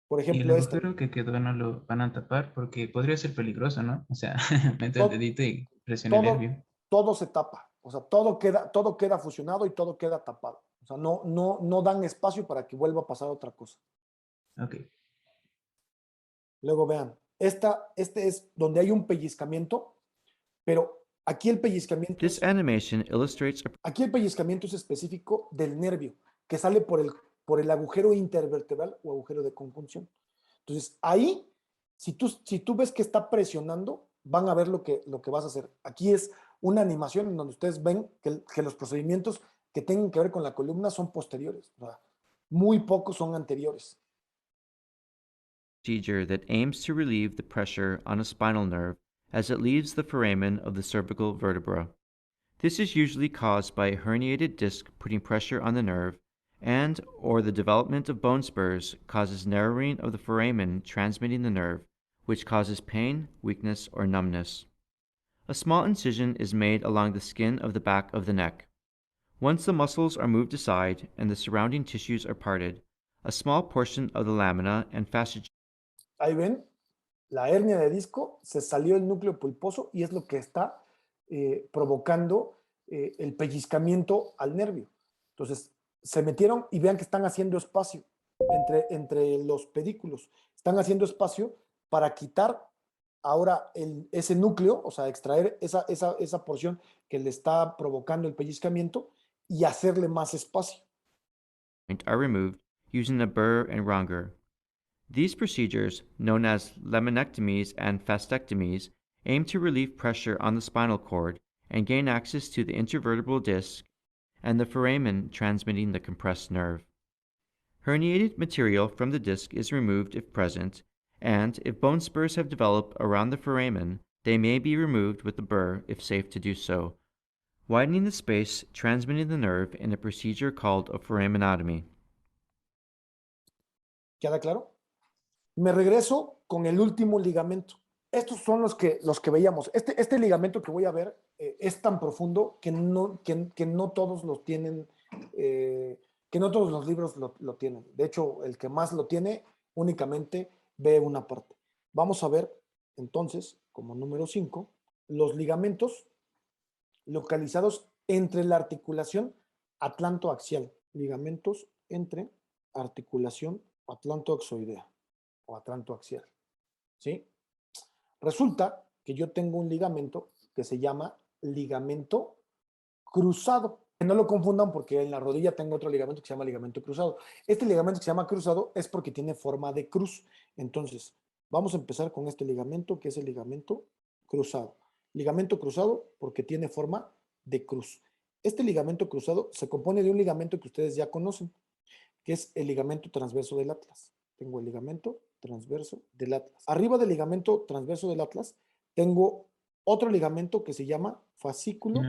Speaker 1: Por ejemplo,
Speaker 3: y el agujero que quedó no lo van a tapar porque podría ser peligroso, ¿no? O sea, meter el dedito y presiona el nervio.
Speaker 1: Todo se tapa, o sea, todo queda fusionado y todo queda tapado. O sea, no dan espacio para que vuelva a pasar otra cosa.
Speaker 3: Ok.
Speaker 1: Luego vean, Este es donde hay un pellizcamiento, pero aquí el pellizcamiento
Speaker 8: This animation illustrates a
Speaker 1: aquí el pellizcamiento es específico del nervio, que sale por el agujero intervertebral o agujero de conjunción. Entonces, ahí, si tú ves que está presionando, van a ver lo que vas a hacer. Aquí es una animación en donde ustedes ven que los procedimientos que tengan que ver con la columna son posteriores. O sea, muy pocos son anteriores.
Speaker 8: procedure that aims to relieve the pressure on a spinal nerve as it leaves the foramen of the cervical vertebra. This is usually caused by a herniated disc putting pressure on the nerve, and or the development of bone spurs causes narrowing of the foramen transmitting the nerve, which causes pain, weakness, or numbness. A small incision is made along the skin of the back of the neck. Once the muscles are moved aside and the surrounding tissues are parted, a small portion of the lamina and fascia.
Speaker 1: Ahí ven, la hernia de disco, se salió el núcleo pulposo y es lo que está provocando el pellizcamiento al nervio. Entonces, se metieron y vean que están haciendo espacio entre los pedículos. Están haciendo espacio para quitar ahora ese núcleo, o sea, extraer esa porción que le está provocando el pellizcamiento y hacerle más espacio.
Speaker 8: Are removed using a burr and wronger. These procedures, known as laminectomies and fascectomies, aim to relieve pressure on the spinal cord and gain access to the intervertebral disc and the foramen transmitting the compressed nerve. Herniated material from the disc is removed if present, and if bone spurs have developed around the foramen, they may be removed with the burr if safe to do so, widening the space transmitting the nerve in a procedure called a foraminotomy.
Speaker 1: ¿Queda claro? Me regreso con el último ligamento. Estos son los que veíamos. Este ligamento que voy a ver es tan profundo que no todos los tienen, que no todos los libros lo tienen. De hecho, el que más lo tiene únicamente ve una parte. Vamos a ver entonces, como número 5, los ligamentos localizados entre la articulación atlantoaxial. Ligamentos entre articulación atlantoaxoidea o atlantoaxial. ¿Sí? Resulta que yo tengo un ligamento que se llama ligamento cruzado. Que no lo confundan porque en la rodilla tengo otro ligamento que se llama ligamento cruzado. Este ligamento que se llama cruzado es porque tiene forma de cruz. Entonces, vamos a empezar con este ligamento que es el ligamento cruzado. Ligamento cruzado porque tiene forma de cruz. Este ligamento cruzado se compone de un ligamento que ustedes ya conocen, que es el ligamento transverso del atlas. Tengo el ligamento transverso del atlas. Arriba del ligamento transverso del atlas tengo otro ligamento que se llama fascículo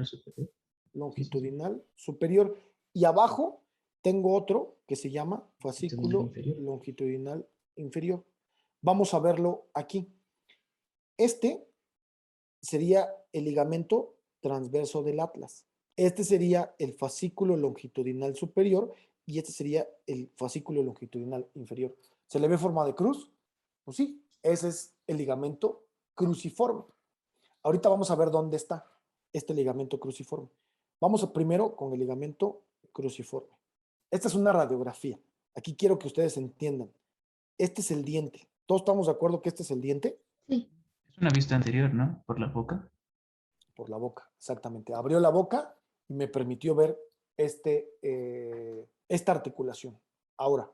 Speaker 1: longitudinal superior y abajo tengo otro que se llama fascículo longitudinal inferior. Vamos a verlo aquí. Este sería el ligamento transverso del atlas. Este sería el fascículo longitudinal superior y este sería el fascículo longitudinal inferior. ¿Se le ve forma de cruz? Pues sí, ese es el ligamento cruciforme. Ahorita vamos a ver dónde está este ligamento cruciforme. Vamos primero con el ligamento cruciforme. Esta es una radiografía. Aquí quiero que ustedes entiendan. Este es el diente. ¿Todos estamos de acuerdo que este es el diente?
Speaker 4: Sí.
Speaker 3: Es una vista anterior, ¿no? Por la boca.
Speaker 1: Por la boca, exactamente. Abrió la boca y me permitió ver esta articulación. Ahora,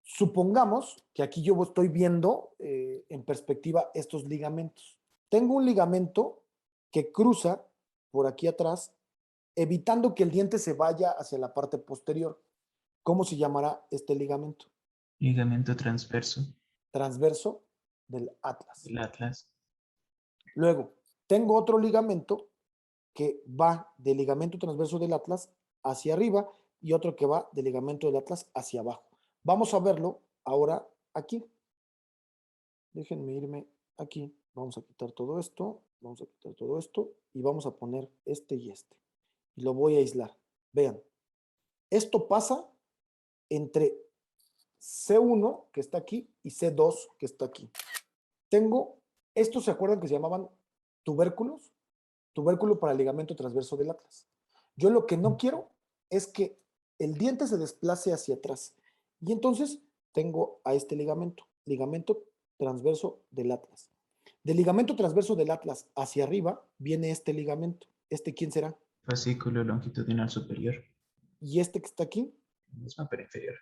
Speaker 1: supongamos que aquí yo estoy viendo en perspectiva estos ligamentos. Tengo un ligamento que cruza por aquí atrás, evitando que el diente se vaya hacia la parte posterior. ¿Cómo se llamará este ligamento?
Speaker 3: Ligamento transverso
Speaker 1: Transverso del atlas.
Speaker 3: del atlas.
Speaker 1: Luego, tengo otro ligamento que va del ligamento transverso del atlas hacia arriba y otro que va del ligamento del atlas hacia abajo. Vamos a verlo ahora aquí. Déjenme irme aquí. Vamos a quitar todo esto. Vamos a quitar todo esto y vamos a poner este y este. Y lo voy a aislar. Vean. Esto pasa entre C1 que está aquí y C2 que está aquí. Estos se acuerdan que se llamaban tubérculos. Tubérculo para el ligamento transverso del atlas. Yo lo que no quiero es que el diente se desplace hacia atrás. Y entonces tengo a este ligamento transverso del atlas. Del ligamento transverso del atlas hacia arriba viene este ligamento. ¿Este quién será?
Speaker 3: Fascículo longitudinal superior.
Speaker 1: Y este que está aquí,
Speaker 3: Mismo, pero inferior.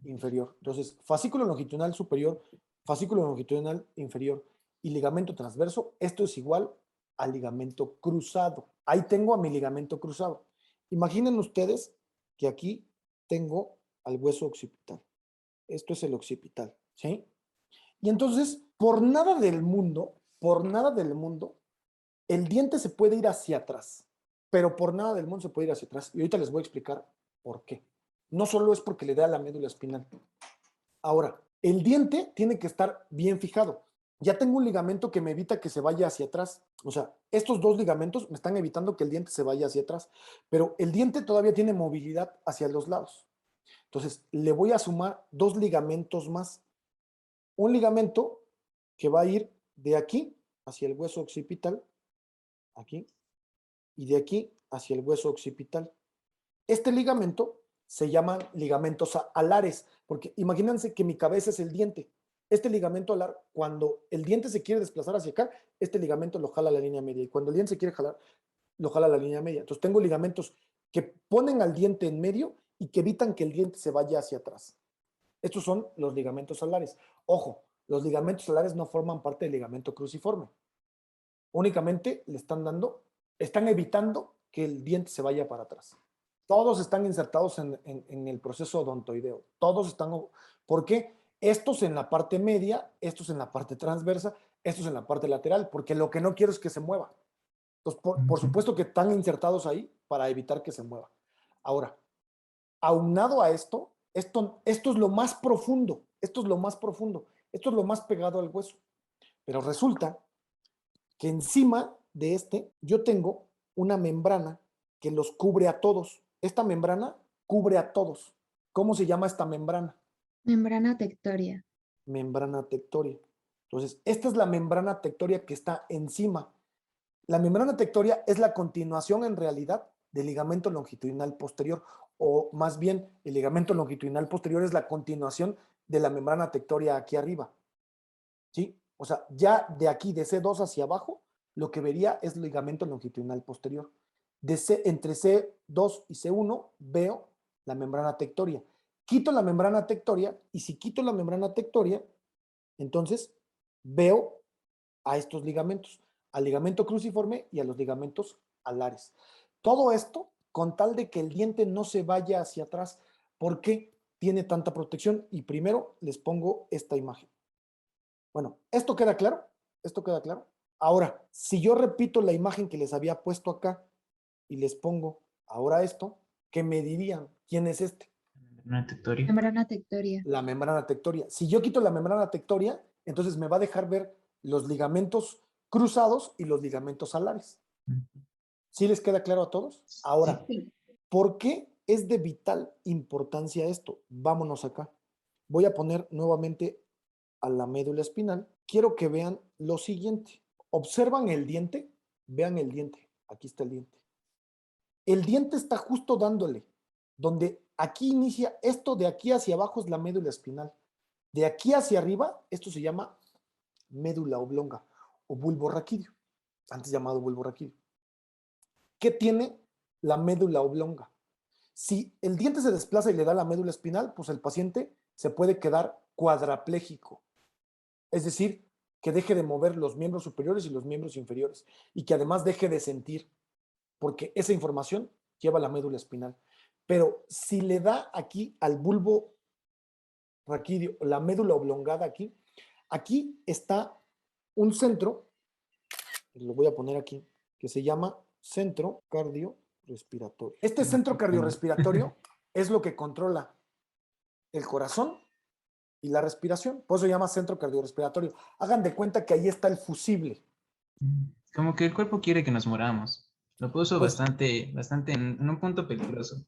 Speaker 1: inferior. Entonces, fascículo longitudinal superior, fascículo longitudinal inferior y ligamento transverso, esto es igual al ligamento cruzado. Ahí tengo a mi ligamento cruzado. Imaginen ustedes que aquí tengo al hueso occipital. Esto es el occipital, ¿sí? Y entonces, por nada del mundo, el diente se puede ir hacia atrás, pero por nada del mundo se puede ir hacia atrás. Y ahorita les voy a explicar por qué. No solo es porque le da la médula espinal. Ahora, el diente tiene que estar bien fijado. Ya tengo un ligamento que me evita que se vaya hacia atrás. O sea, estos dos ligamentos me están evitando que el diente se vaya hacia atrás. Pero el diente todavía tiene movilidad hacia los lados. Entonces, le voy a sumar dos ligamentos más. Un ligamento que va a ir de aquí hacia el hueso occipital, aquí, y de aquí hacia el hueso occipital. Este ligamento se llaman ligamentos alares, porque imagínense que mi cabeza es el diente. Este ligamento alar, cuando el diente se quiere desplazar hacia acá, este ligamento lo jala a la línea media, y cuando el diente se quiere jalar, lo jala a la línea media. Entonces tengo ligamentos que ponen al diente en medio y que evitan que el diente se vaya hacia atrás. Estos son los ligamentos alares. Ojo, los ligamentos alares no forman parte del ligamento cruciforme. Únicamente le están evitando que el diente se vaya para atrás. Todos están insertados en el proceso odontoideo. Todos están. ¿Por qué? Estos en la parte media, estos en la parte transversa, estos en la parte lateral, porque lo que no quiero es que se mueva. Entonces, por supuesto que están insertados ahí para evitar que se mueva. Ahora, aunado a esto es lo más profundo, esto es lo más profundo, esto es lo más pegado al hueso. Pero resulta que encima de yo tengo una membrana que los cubre a todos. Esta membrana cubre a todos. ¿Cómo se llama esta membrana?
Speaker 4: Membrana tectoria.
Speaker 1: Membrana tectoria. Entonces, esta es la membrana tectoria que está encima. La membrana tectoria es la continuación en realidad del ligamento longitudinal posterior, o más bien el ligamento longitudinal posterior es la continuación de la membrana tectoria aquí arriba. ¿Sí? O sea, ya de aquí, de C2 hacia abajo, lo que vería es el ligamento longitudinal posterior. Entre C2 y C1 veo la membrana tectoria. Quito la membrana tectoria y si quito la membrana tectoria, entonces veo a estos ligamentos, al ligamento cruciforme y a los ligamentos alares. Todo esto con tal de que el diente no se vaya hacia atrás. ¿Por qué tiene tanta protección? Y primero les pongo esta imagen. Bueno, ¿esto queda claro? ¿Esto queda claro? Ahora, si yo repito la imagen que les había puesto acá y les pongo ahora esto, ¿qué me dirían? ¿Quién es este?
Speaker 3: Membrana tectoria.
Speaker 4: Membrana tectoria.
Speaker 1: La membrana tectoria. Si yo quito la membrana tectoria, entonces me va a dejar ver los ligamentos cruzados y los ligamentos alares. ¿Sí les queda claro a todos? Ahora, ¿por qué es de vital importancia esto? Vámonos acá. Voy a poner nuevamente a la médula espinal. Quiero que vean lo siguiente. Observan el diente. Vean el diente. Aquí está el diente. El diente está justo dándole, donde aquí inicia, esto de aquí hacia abajo es la médula espinal. De aquí hacia arriba, esto se llama médula oblonga o bulbo raquídeo, antes llamado bulbo raquídeo. ¿Qué tiene la médula oblonga? Si el diente se desplaza y le da la médula espinal, pues el paciente se puede quedar cuadrapléjico. Es decir, que deje de mover los miembros superiores y los miembros inferiores y que además deje de sentir, porque esa información lleva la médula espinal. Pero si le da aquí al bulbo raquídeo, la médula oblongada aquí está un centro, lo voy a poner aquí, que se llama centro cardiorrespiratorio. Este centro cardiorrespiratorio es lo que controla el corazón y la respiración, por eso se llama centro cardiorrespiratorio. Hagan de cuenta que ahí está el fusible.
Speaker 3: Como que el cuerpo quiere que nos moramos. Lo puso
Speaker 1: Pues,
Speaker 3: bastante en un punto peligroso.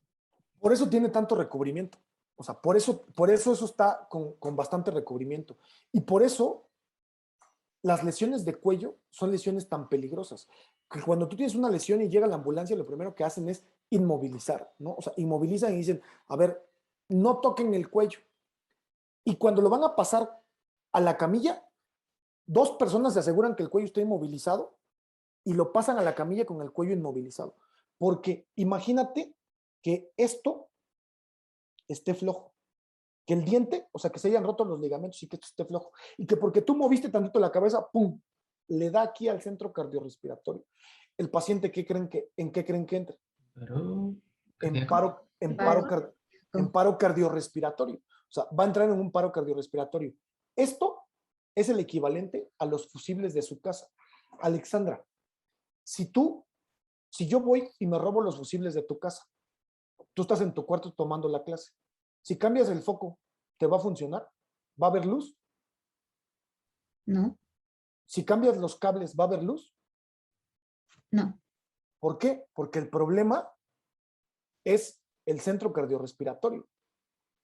Speaker 1: Por eso tiene tanto recubrimiento. O sea, por eso eso está con bastante recubrimiento. Y por eso las lesiones de cuello son lesiones tan peligrosas. Que cuando tú tienes una lesión y llega la ambulancia, lo primero que hacen es inmovilizar, ¿no? O sea, inmovilizan y dicen, a ver, no toquen el cuello. Y cuando lo van a pasar a la camilla, 2 personas se aseguran que el cuello esté inmovilizado y lo pasan a la camilla con el cuello inmovilizado. Porque imagínate que esto esté flojo, que el diente, o sea, que se hayan roto los ligamentos y que esto esté flojo, y que porque tú moviste tantito la cabeza, ¡pum!, le da aquí al centro cardiorrespiratorio. El paciente, ¿en qué creen que entre?
Speaker 3: Pero,
Speaker 1: En
Speaker 3: cardíaco.
Speaker 1: paro cardiorrespiratorio. O sea, va a entrar en un paro cardiorrespiratorio. Esto es el equivalente a los fusibles de su casa. Alexandra, si yo voy y me robo los fusibles de tu casa, tú estás en tu cuarto tomando la clase, si cambias el foco, ¿te va a funcionar? ¿Va a haber luz?
Speaker 4: No,
Speaker 1: Si cambias los cables, ¿va a haber luz?
Speaker 4: no.
Speaker 1: ¿Por qué? Porque el problema es el centro cardiorrespiratorio,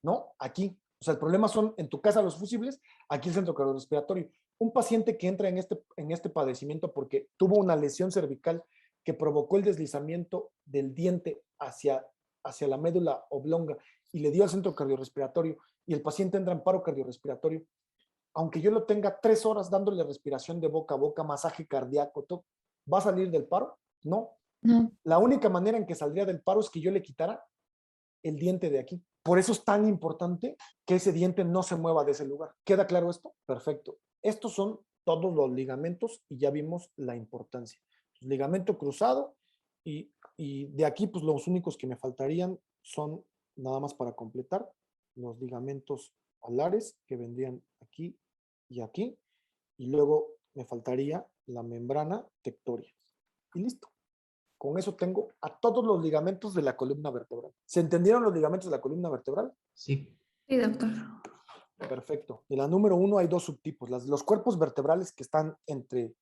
Speaker 1: ¿no? Aquí. O sea, el problema son en tu casa los fusibles, aquí el centro cardiorrespiratorio. Un paciente que entra en este padecimiento porque tuvo una lesión cervical que provocó el deslizamiento del diente hacia la médula oblonga y le dio al centro cardiorrespiratorio y el paciente entra en paro cardiorrespiratorio, aunque yo lo tenga 3 horas dándole respiración de boca a boca, masaje cardíaco, todo, ¿va a salir del paro? No.
Speaker 4: No.
Speaker 1: La única manera en que saldría del paro es que yo le quitara el diente de aquí. Por eso es tan importante que ese diente no se mueva de ese lugar. ¿Queda claro esto? Perfecto. Estos son todos los ligamentos y ya vimos la importancia. Ligamento cruzado y de aquí pues los únicos que me faltarían son, nada más para completar, los ligamentos alares que vendrían aquí y aquí, y luego me faltaría la membrana tectoria. Y listo. Con eso tengo a todos los ligamentos de la columna vertebral. ¿Se entendieron los ligamentos de la columna vertebral?
Speaker 3: Sí.
Speaker 4: Sí, doctor.
Speaker 1: Perfecto. De la número 1 hay 2 subtipos. Los cuerpos vertebrales que están entre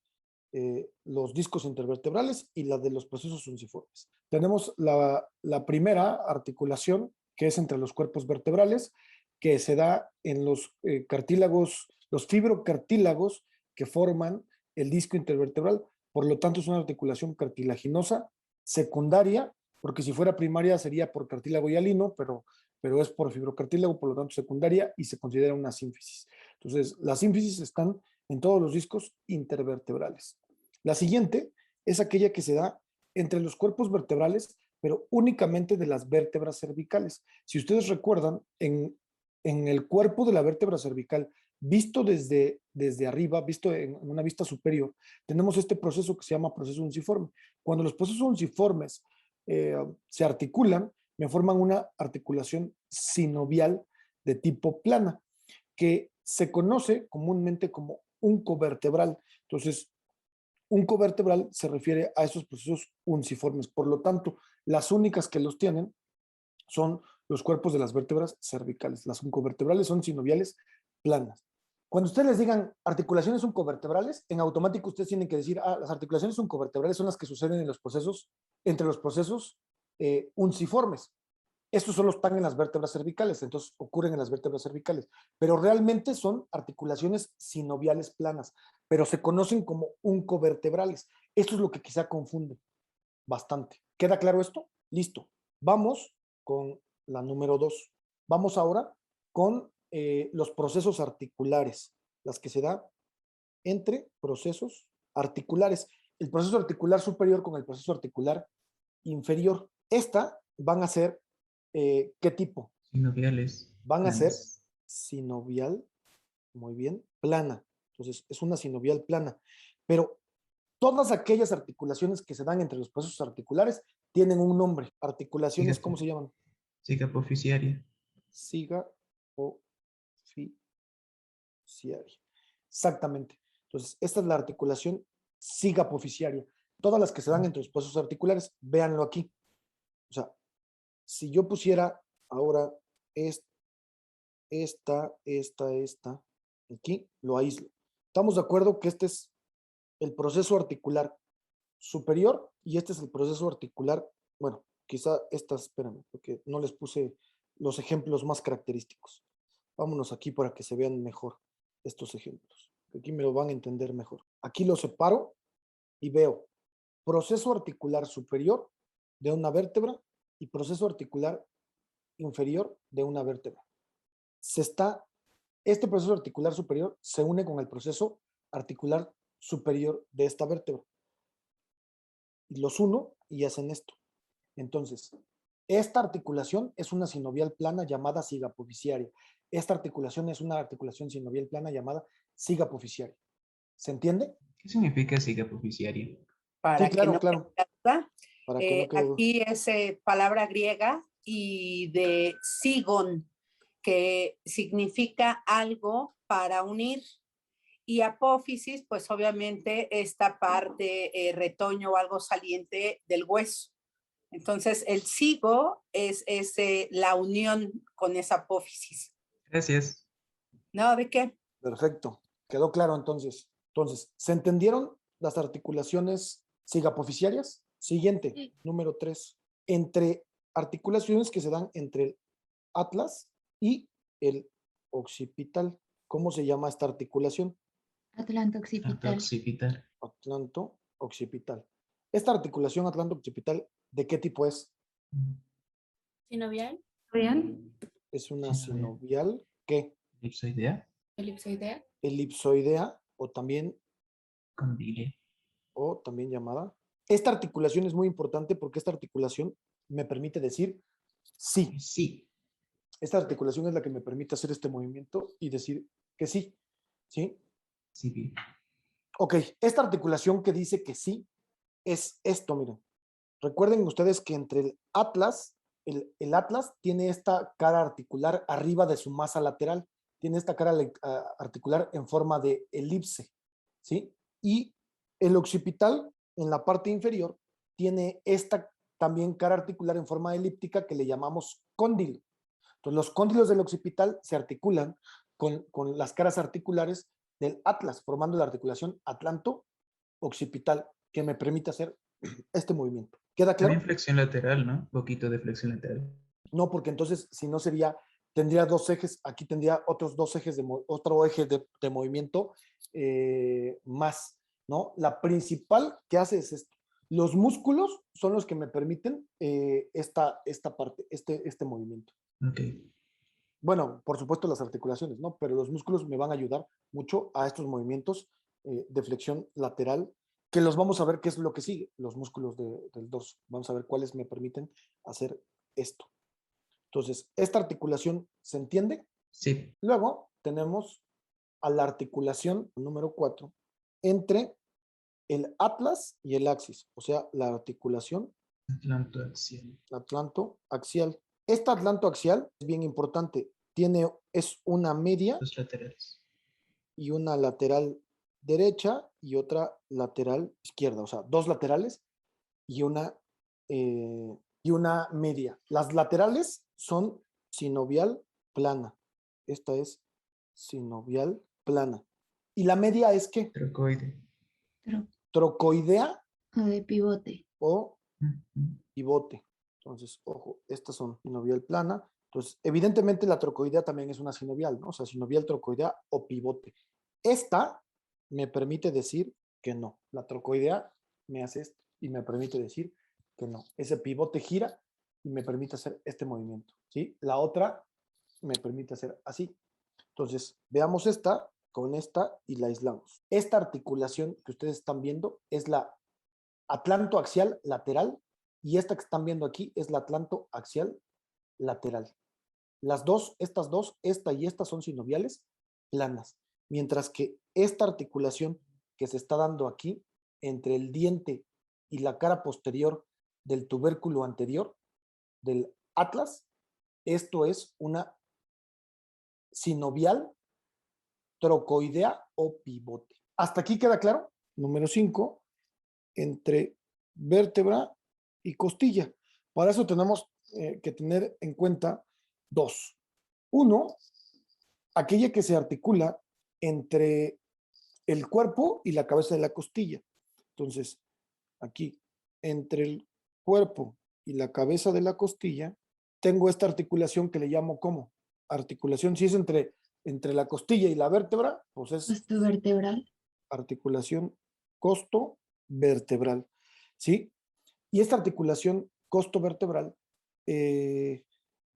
Speaker 1: los discos intervertebrales y la de los procesos unciformes. Tenemos la primera articulación, que es entre los cuerpos vertebrales, que se da en los cartílagos, los fibrocartílagos que forman el disco intervertebral. Por lo tanto, es una articulación cartilaginosa secundaria, porque si fuera primaria sería por cartílago hialino, pero es por fibrocartílago, por lo tanto secundaria, y se considera una sínfisis. Entonces, las sínfisis están en todos los discos intervertebrales. La siguiente es aquella que se da entre los cuerpos vertebrales, pero únicamente de las vértebras cervicales. Si ustedes recuerdan, en el cuerpo de la vértebra cervical, visto desde arriba, visto en una vista superior, tenemos este proceso que se llama proceso unciforme. Cuando los procesos unciformes se articulan, me forman una articulación sinovial de tipo plana, que se conoce comúnmente como un covertebral. Entonces, un covertebral se refiere a esos procesos unciformes. Por lo tanto, las únicas que los tienen son los cuerpos de las vértebras cervicales. Las oncovertebrales son sinoviales planas. Cuando ustedes les digan articulaciones oncovertebrales, en automático ustedes tienen que decir, las articulaciones oncovertebrales son las que suceden en los procesos, entre los procesos unciformes. Estos solo están en las vértebras cervicales, entonces ocurren en las vértebras cervicales, pero realmente son articulaciones sinoviales planas, pero se conocen como oncovertebrales. Esto es lo que quizá confunde bastante. ¿Queda claro esto? Listo. Vamos con la número 2. Vamos ahora con los procesos articulares, las que se da entre procesos articulares. El proceso articular superior con el proceso articular inferior. Esta van a ser, ¿qué tipo?
Speaker 3: Sinoviales.
Speaker 1: Van a ser sinovial, muy bien, plana. Entonces, es una sinovial plana. Pero todas aquellas articulaciones que se dan entre los procesos articulares tienen un nombre. Articulaciones, ¿cómo se llaman?
Speaker 3: Cicapoficiaria.
Speaker 1: Cicapoficiaria. Exactamente. Entonces, esta es la articulación cicapoficiaria. Todas las que se dan entre los procesos articulares, véanlo aquí. O sea, si yo pusiera ahora esta, aquí, lo aíslo. Estamos de acuerdo que este es el proceso articular superior y este es el proceso articular, bueno, quizá espérame, porque no les puse los ejemplos más característicos. Vámonos aquí para que se vean mejor estos ejemplos. Aquí me lo van a entender mejor. Aquí lo separo y veo proceso articular superior de una vértebra y proceso articular inferior de una vértebra. Este proceso articular superior se une con el proceso articular superior de esta vértebra. Y los uno y hacen esto. Entonces, esta articulación es una sinovial plana llamada sigapofisiaria. Esta articulación es una articulación sinovial plana llamada sigapofisiaria. ¿Se entiende?
Speaker 3: ¿Qué significa sigapofisiaria?
Speaker 2: Para
Speaker 1: Sí, claro,
Speaker 2: que no
Speaker 1: claro.
Speaker 2: quede duda.
Speaker 1: Para que no quede duda.
Speaker 2: Aquí es palabra griega y de sigon, que significa algo para unir. Y apófisis, pues obviamente esta parte retoño o algo saliente del hueso. Entonces el sigo es la unión con esa apófisis.
Speaker 3: Gracias.
Speaker 2: ¿No? ¿De qué?
Speaker 1: Perfecto. Quedó claro entonces. Entonces, ¿se entendieron las articulaciones sigapofisiarias? Siguiente, número 3. Entre articulaciones que se dan entre el atlas y el occipital. ¿Cómo se llama esta articulación?
Speaker 4: Atlanto-occipital.
Speaker 3: Occipital.
Speaker 1: Atlanto-occipital. Esta articulación atlanto-occipital, ¿de qué tipo es?
Speaker 6: ¿Sinovial?
Speaker 4: ¿Real?
Speaker 1: Es una
Speaker 3: Sinovial.
Speaker 1: sinovial, ¿qué?
Speaker 3: Elipsoidea.
Speaker 6: ¿Elipsoidea?
Speaker 1: Elipsoidea o también
Speaker 3: Condyle.
Speaker 1: llamada. Esta articulación es muy importante porque esta articulación me permite decir sí.
Speaker 3: Sí.
Speaker 1: Esta articulación es la que me permite hacer este movimiento y decir que sí. ¿Sí?
Speaker 3: Sí, bien.
Speaker 1: Ok, esta articulación que dice que sí es esto, miren. Recuerden ustedes que entre el atlas, el atlas tiene esta cara articular arriba de su masa lateral. Tiene esta cara articular en forma de elipse, ¿sí? Y el occipital, en la parte inferior, tiene esta también cara articular en forma elíptica que le llamamos cóndilo. Entonces, los cóndilos del occipital se articulan con las caras articulares del atlas, formando la articulación atlanto-occipital, que me permite hacer este movimiento. ¿Queda claro?
Speaker 3: También flexión lateral, ¿no? Un poquito de flexión lateral.
Speaker 1: No, porque entonces, si no tendría dos ejes, aquí tendría otros dos ejes, otro eje de movimiento más, ¿no? La principal que hace es esto. Los músculos son los que me permiten esta parte, este movimiento.
Speaker 3: Ok.
Speaker 1: Bueno, por supuesto las articulaciones, ¿no? Pero los músculos me van a ayudar mucho a estos movimientos de flexión lateral, que los vamos a ver qué es lo que sigue, los músculos del dorso. Vamos a ver cuáles me permiten hacer esto. Entonces, esta articulación se entiende.
Speaker 3: Sí.
Speaker 1: Luego tenemos a la articulación número 4 entre el atlas y el axis, o sea, la articulación
Speaker 3: Atlantoaxial.
Speaker 1: atlantoaxial. Esta atlantoaxial es bien importante. Es una media
Speaker 3: Los laterales.
Speaker 1: y una lateral derecha y otra lateral izquierda, o sea, dos laterales y una media. Las laterales son sinovial plana. Esta es sinovial plana. ¿Y la media es qué?
Speaker 3: Trocoide.
Speaker 1: Trocoidea
Speaker 4: O de pivote.
Speaker 1: o pivote. Entonces, ojo, estas son sinovial plana. Entonces, evidentemente la trocoidea también es una sinovial, ¿no? O sea, sinovial, trocoidea o pivote. Esta me permite decir que no. La trocoidea me hace esto y me permite decir que no. Ese pivote gira y me permite hacer este movimiento, ¿sí? La otra me permite hacer así. Entonces, veamos esta con esta y la aislamos. Esta articulación que ustedes están viendo es la atlantoaxial lateral y esta que están viendo aquí es la atlantoaxial lateral. Estas dos, esta y esta son sinoviales planas, mientras que esta articulación que se está dando aquí entre el diente y la cara posterior del tubérculo anterior del atlas, esto es una sinovial, trocoidea o pivote. ¿Hasta aquí queda claro? Número 5, entre vértebra y costilla. Para eso tenemos que tener en cuenta dos. Uno, aquella que se articula entre el cuerpo y la cabeza de la costilla. Entonces, aquí, entre el cuerpo y la cabeza de la costilla, tengo esta articulación que le llamo ¿cómo? Articulación, si es entre la costilla y la vértebra, pues es
Speaker 4: Costo vertebral.
Speaker 1: articulación costo vertebral, ¿sí? Y esta articulación costo vertebral,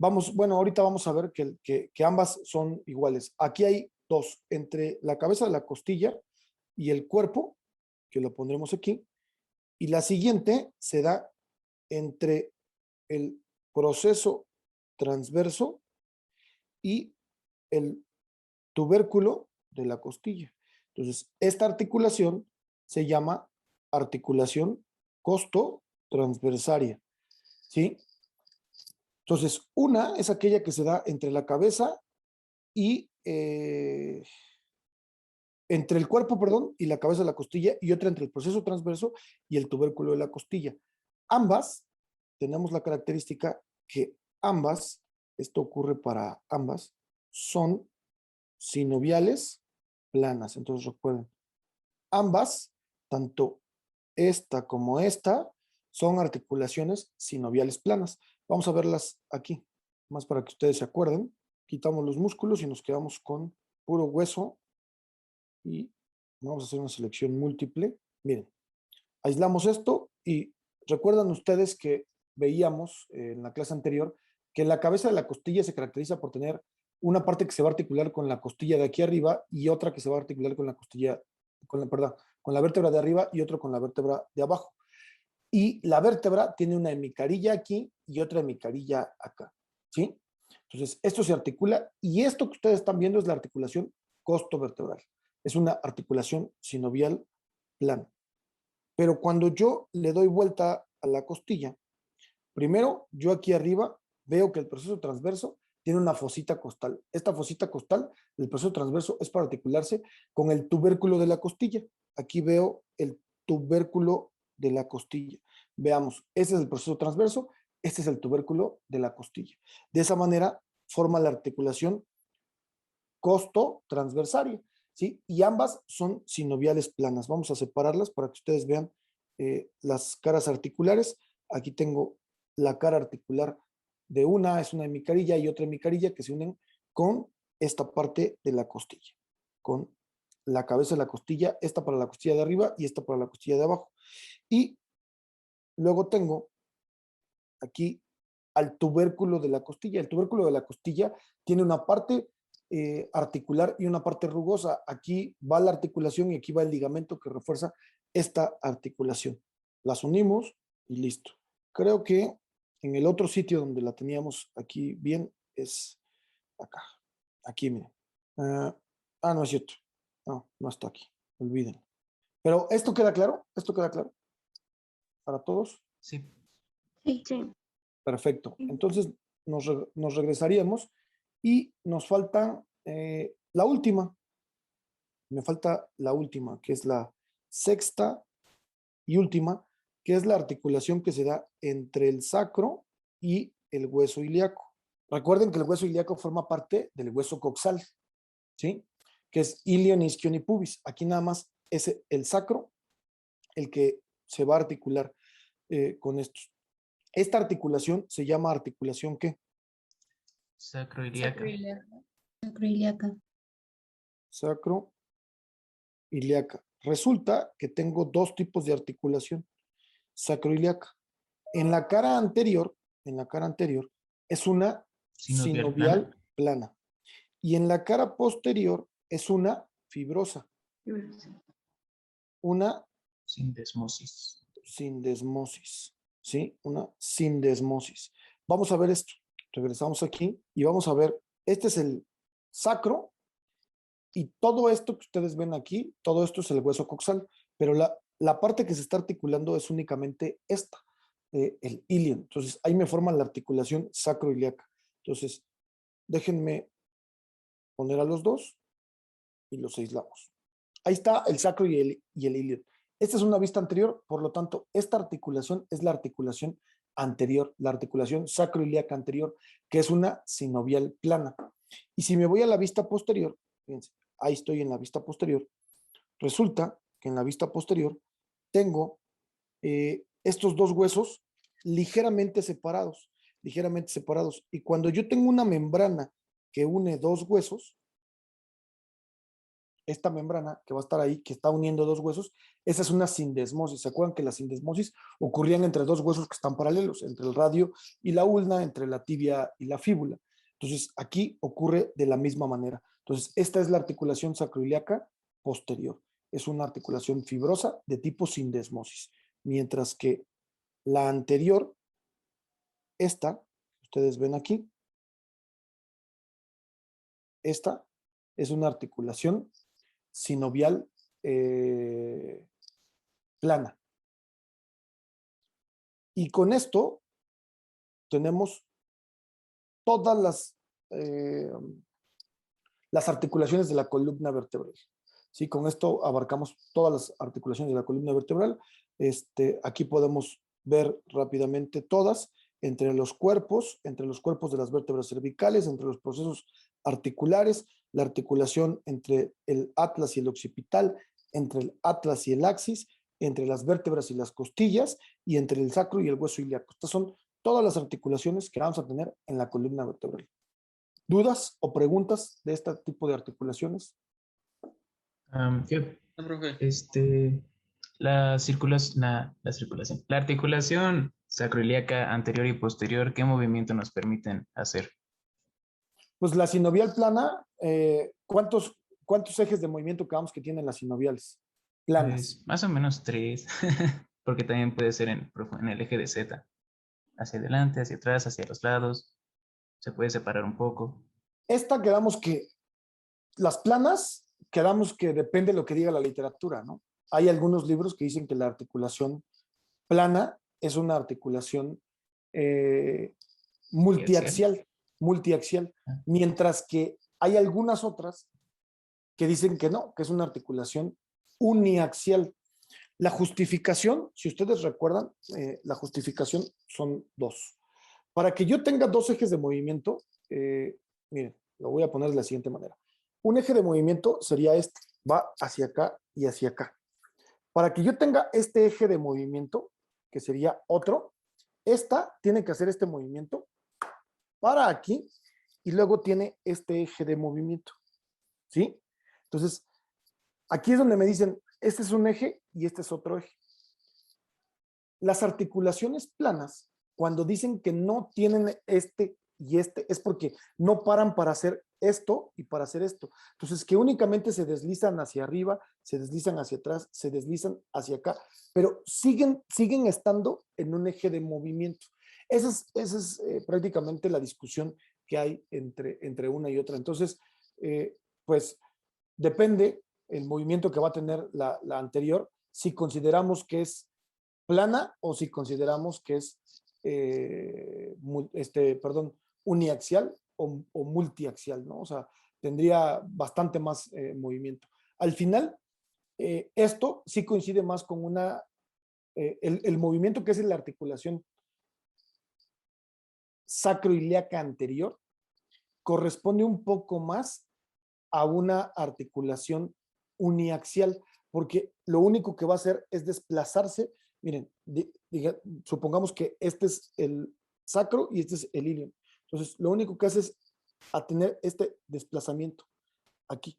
Speaker 1: ahorita vamos a ver que ambas son iguales. Aquí hay dos, entre la cabeza de la costilla y el cuerpo, que lo pondremos aquí, y la siguiente se da entre el proceso transverso y el tubérculo de la costilla. Entonces, esta articulación se llama articulación costo-transversaria, ¿sí? Entonces, una es aquella que se da entre la cabeza y entre el cuerpo, perdón, y la cabeza de la costilla, y otra entre el proceso transverso y el tubérculo de la costilla. Ambas, tenemos la característica que ambas, esto ocurre para ambas, son sinoviales planas. Entonces recuerden, ambas, tanto esta como esta, son articulaciones sinoviales planas. Vamos a verlas aquí, más para que ustedes se acuerden. Quitamos los músculos y nos quedamos con puro hueso y vamos a hacer una selección múltiple. Miren, aislamos esto y recuerdan ustedes que veíamos en la clase anterior que la cabeza de la costilla se caracteriza por tener una parte que se va a articular con la costilla de aquí arriba y otra que se va a articular con la costilla, perdón, con la vértebra de arriba y otro con la vértebra de abajo. Y la vértebra tiene una hemicarilla aquí y otra hemicarilla acá, ¿sí? Entonces, esto se articula y esto que ustedes están viendo es la articulación costovertebral. Es una articulación sinovial plana. Pero cuando yo le doy vuelta a la costilla, primero yo aquí arriba veo que el proceso transverso tiene una fosita costal. Esta fosita costal del proceso transverso es para articularse con el tubérculo de la costilla. Aquí veo el tubérculo de la costilla. Veamos, este es el proceso transverso, este es el tubérculo de la costilla. De esa manera forma la articulación costo-transversaria, ¿sí? Y ambas son sinoviales planas. Vamos a separarlas para que ustedes vean las caras articulares. Aquí tengo la cara articular de una, es una hemicarilla y otra hemicarilla que se unen con esta parte de la costilla, con la cabeza de la costilla, esta para la costilla de arriba y esta para la costilla de abajo. Y luego tengo aquí al tubérculo de la costilla. El tubérculo de la costilla tiene una parte articular y una parte rugosa. Aquí va la articulación y aquí va el ligamento que refuerza esta articulación. Las unimos y listo. Creo que en el otro sitio donde la teníamos aquí bien es acá. Aquí, miren. No es cierto. No está aquí. Olvídenlo. Pero ¿esto queda claro? ¿Esto queda claro? ¿Para todos?
Speaker 3: Sí.
Speaker 6: Sí, sí.
Speaker 1: Perfecto. Entonces nos regresaríamos y nos falta la última. Me falta la última, que es la sexta y última, que es la articulación que se da entre el sacro y el hueso ilíaco. Recuerden que el hueso ilíaco forma parte del hueso coxal, ¿sí? Que es ilion, isquion y pubis. Aquí nada más es el sacro el que se va a articular con estos. Esta articulación se llama articulación ¿qué?
Speaker 3: Sacroiliaca.
Speaker 4: Sacroiliaca.
Speaker 1: Sacroiliaca. Resulta que tengo dos tipos de articulación sacroiliaca. En la cara anterior es una sinovial plana. Y en la cara posterior es una fibrosa. Una
Speaker 3: Sindesmosis.
Speaker 1: sindesmosis. ¿Sí? Una sindesmosis. Vamos a ver esto. Regresamos aquí y vamos a ver. Este es el sacro y todo esto que ustedes ven aquí, todo esto es el hueso coxal, pero la parte que se está articulando es únicamente esta, el ilion. Entonces, ahí me forman la articulación sacroiliaca. Entonces, déjenme poner a los dos y los aislamos. Ahí está el sacro y el ilion. Esta es una vista anterior, por lo tanto, esta articulación es la articulación anterior, la articulación sacroiliaca anterior, que es una sinovial plana. Y si me voy a la vista posterior, fíjense, ahí estoy en la vista posterior, resulta que en la vista posterior tengo estos dos huesos ligeramente separados, y cuando yo tengo una membrana que une dos huesos, esta membrana que va a estar ahí, que está uniendo dos huesos, esa es una sindesmosis. ¿Se acuerdan que las sindesmosis ocurrían entre dos huesos que están paralelos, entre el radio y la ulna, entre la tibia y la fíbula? Entonces, aquí ocurre de la misma manera. Entonces, esta es la articulación sacroiliaca posterior. es una articulación fibrosa de tipo sindesmosis, mientras que la anterior, esta, ustedes ven aquí, esta es una articulación sinovial plana. Y con esto tenemos todas las articulaciones de la columna vertebral. ¿Sí? Con esto abarcamos todas las articulaciones de la columna vertebral. Aquí podemos ver rápidamente todas, entre los cuerpos de las vértebras cervicales, entre los procesos articulares, la articulación entre el atlas y el occipital, entre el atlas y el axis, entre las vértebras y las costillas, y entre el sacro y el hueso ilíaco. Estas son todas las articulaciones que vamos a tener en la columna vertebral. ¿Dudas o preguntas de este tipo de articulaciones?
Speaker 3: La articulación sacroiliaca anterior y posterior, ¿qué movimiento nos permiten hacer?
Speaker 1: Pues la sinovial plana, ¿cuántos ejes de movimiento creemos que tienen las sinoviales planas?
Speaker 3: Pues, más o menos 3, porque también puede ser en el eje de Z, hacia adelante, hacia atrás, hacia los lados, se puede separar un poco.
Speaker 1: Esta quedamos que, las planas, quedamos que depende de lo que diga la literatura, ¿no? Hay algunos libros que dicen que la articulación plana es una articulación multiaxial, mientras que hay algunas otras que dicen que no, que es una articulación uniaxial. La justificación, si ustedes recuerdan, la justificación son dos. Para que yo tenga dos ejes de movimiento, miren, lo voy a poner de la siguiente manera. Un eje de movimiento sería este, va hacia acá y hacia acá. Para que yo tenga este eje de movimiento, que sería otro, esta tiene que hacer este movimiento para aquí y luego tiene este eje de movimiento, ¿sí? Entonces, aquí es donde me dicen, este es un eje y este es otro eje. Las articulaciones planas, cuando dicen que no tienen este y este, es porque no paran para hacer esto y para hacer esto. Entonces, que únicamente se deslizan hacia arriba, se deslizan hacia atrás, se deslizan hacia acá, pero siguen estando en un eje de movimiento. Esa es prácticamente la discusión que hay entre una y otra. Entonces, pues depende el movimiento que va a tener la anterior, si consideramos que es plana o si consideramos que es uniaxial o multiaxial, ¿no? O sea, tendría bastante más movimiento. Al final, esto sí coincide más con el movimiento que es en la articulación sacroiliaca anterior, corresponde un poco más a una articulación uniaxial, porque lo único que va a hacer es desplazarse. Miren, supongamos que este es el sacro y este es el ilion. Entonces, lo único que hace es a tener este desplazamiento aquí,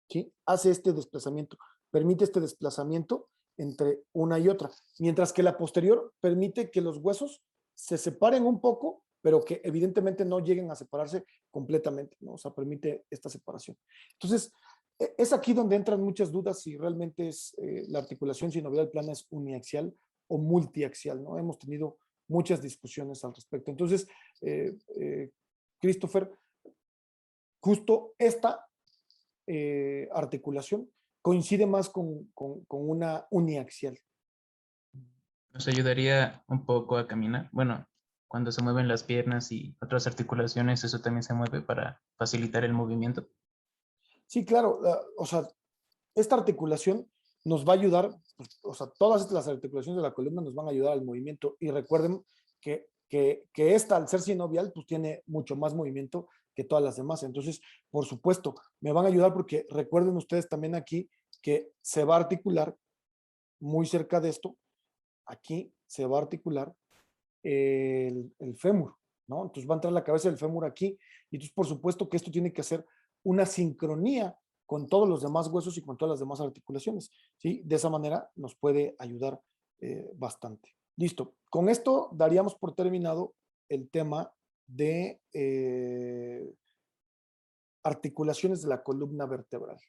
Speaker 1: ¿sí? Hace este desplazamiento, permite este desplazamiento entre una y otra, mientras que la posterior permite que los huesos se separen un poco, pero que evidentemente no lleguen a separarse completamente, ¿no? O sea, permite esta separación. Entonces, es aquí donde entran muchas dudas si realmente es la articulación sinovial plana es uniaxial o multiaxial, ¿no? Hemos tenido muchas discusiones al respecto. Entonces, Christopher, justo esta articulación coincide más con una uniaxial.
Speaker 3: Nos ayudaría un poco a caminar. Bueno, cuando se mueven las piernas y otras articulaciones, eso también se mueve para facilitar el movimiento.
Speaker 1: Sí, claro. O sea, esta articulación nos va a ayudar, pues, o sea, todas las articulaciones de la columna nos van a ayudar al movimiento. Y recuerden que esta, al ser sinovial, pues tiene mucho más movimiento que todas las demás. Entonces, por supuesto, me van a ayudar porque recuerden ustedes también aquí que se va a articular muy cerca de esto. Aquí se va a articular el fémur, ¿no? Entonces va a entrar la cabeza del fémur aquí. Y entonces, por supuesto que esto tiene que hacer una sincronía con todos los demás huesos y con todas las demás articulaciones, ¿sí? De esa manera nos puede ayudar bastante. Listo. Con esto daríamos por terminado el tema de articulaciones de la columna vertebral.